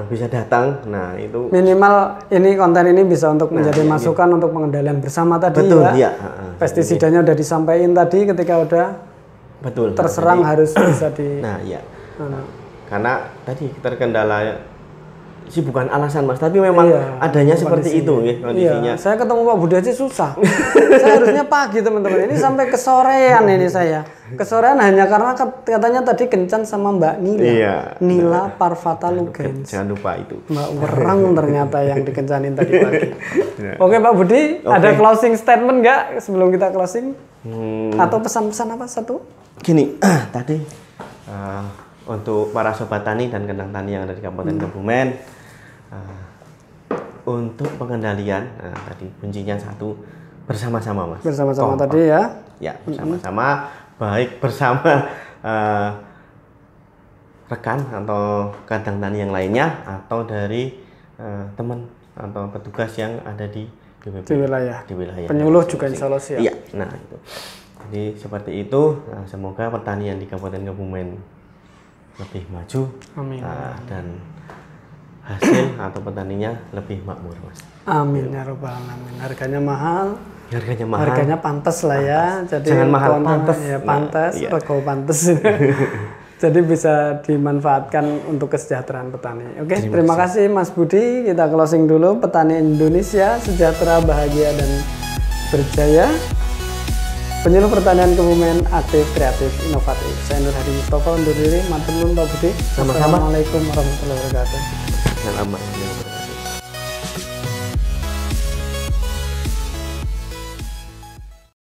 bisa datang. Nah itu minimal ini konten ini bisa untuk menjadi masukan untuk pengendalian bersama tadi. Betul, ya. Pestisidanya udah disampaikan tadi ketika udah terserang harus bisa di. Nah iya. Karena tadi terkendala sih bukan alasan Mas, tapi memang adanya seperti itu ya kondisinya. Iya, saya ketemu Pak Budi aja susah. Saya harusnya pagi teman-teman. Ini sampai kesorean ini saya. Kesorean hanya karena katanya tadi kencan sama Mbak Nila. Iya. Nila Parvata Lugens. Jangan lupa itu. Mbak Wereng ternyata yang dikencanin tadi pagi. Oke Pak Budi, ada closing statement nggak sebelum kita closing? Atau pesan-pesan apa satu? Gini, tadi untuk para sobat tani dan kandang tani yang ada di Kabupaten Kebumen, untuk pengendalian tadi kuncinya satu, bersama-sama Mas. Bersama-sama tadi ya. Ya, bersama-sama, baik bersama rekan atau kandang tani yang lainnya atau dari teman atau petugas yang ada di BPP, di wilayah. Penyuluh juga insya Allah siap. Iya, nah itu. Jadi seperti itu, semoga pertanian di Kabupaten Kebumen lebih maju. Amin. Dan hasil atau petaninya lebih makmur Mas. Amin ya rabbal alamin. Harganya mahal. Harganya pantas lah ya. Jadi jangan mahal, pantas. Ya pantas, rego pantas. Jadi bisa dimanfaatkan untuk kesejahteraan petani. Oke, terima kasih Mas Budi. Kita closing dulu. Petani Indonesia sejahtera, bahagia dan berjaya. Penyuluh pertanian Kebumen, aktif, kreatif, inovatif. Saya Nur Hadi Mustafa undur diri. Matur nuwun Pak Budi. Sama-sama. Assalamualaikum warahmatullahi wabarakatuh. Selamat.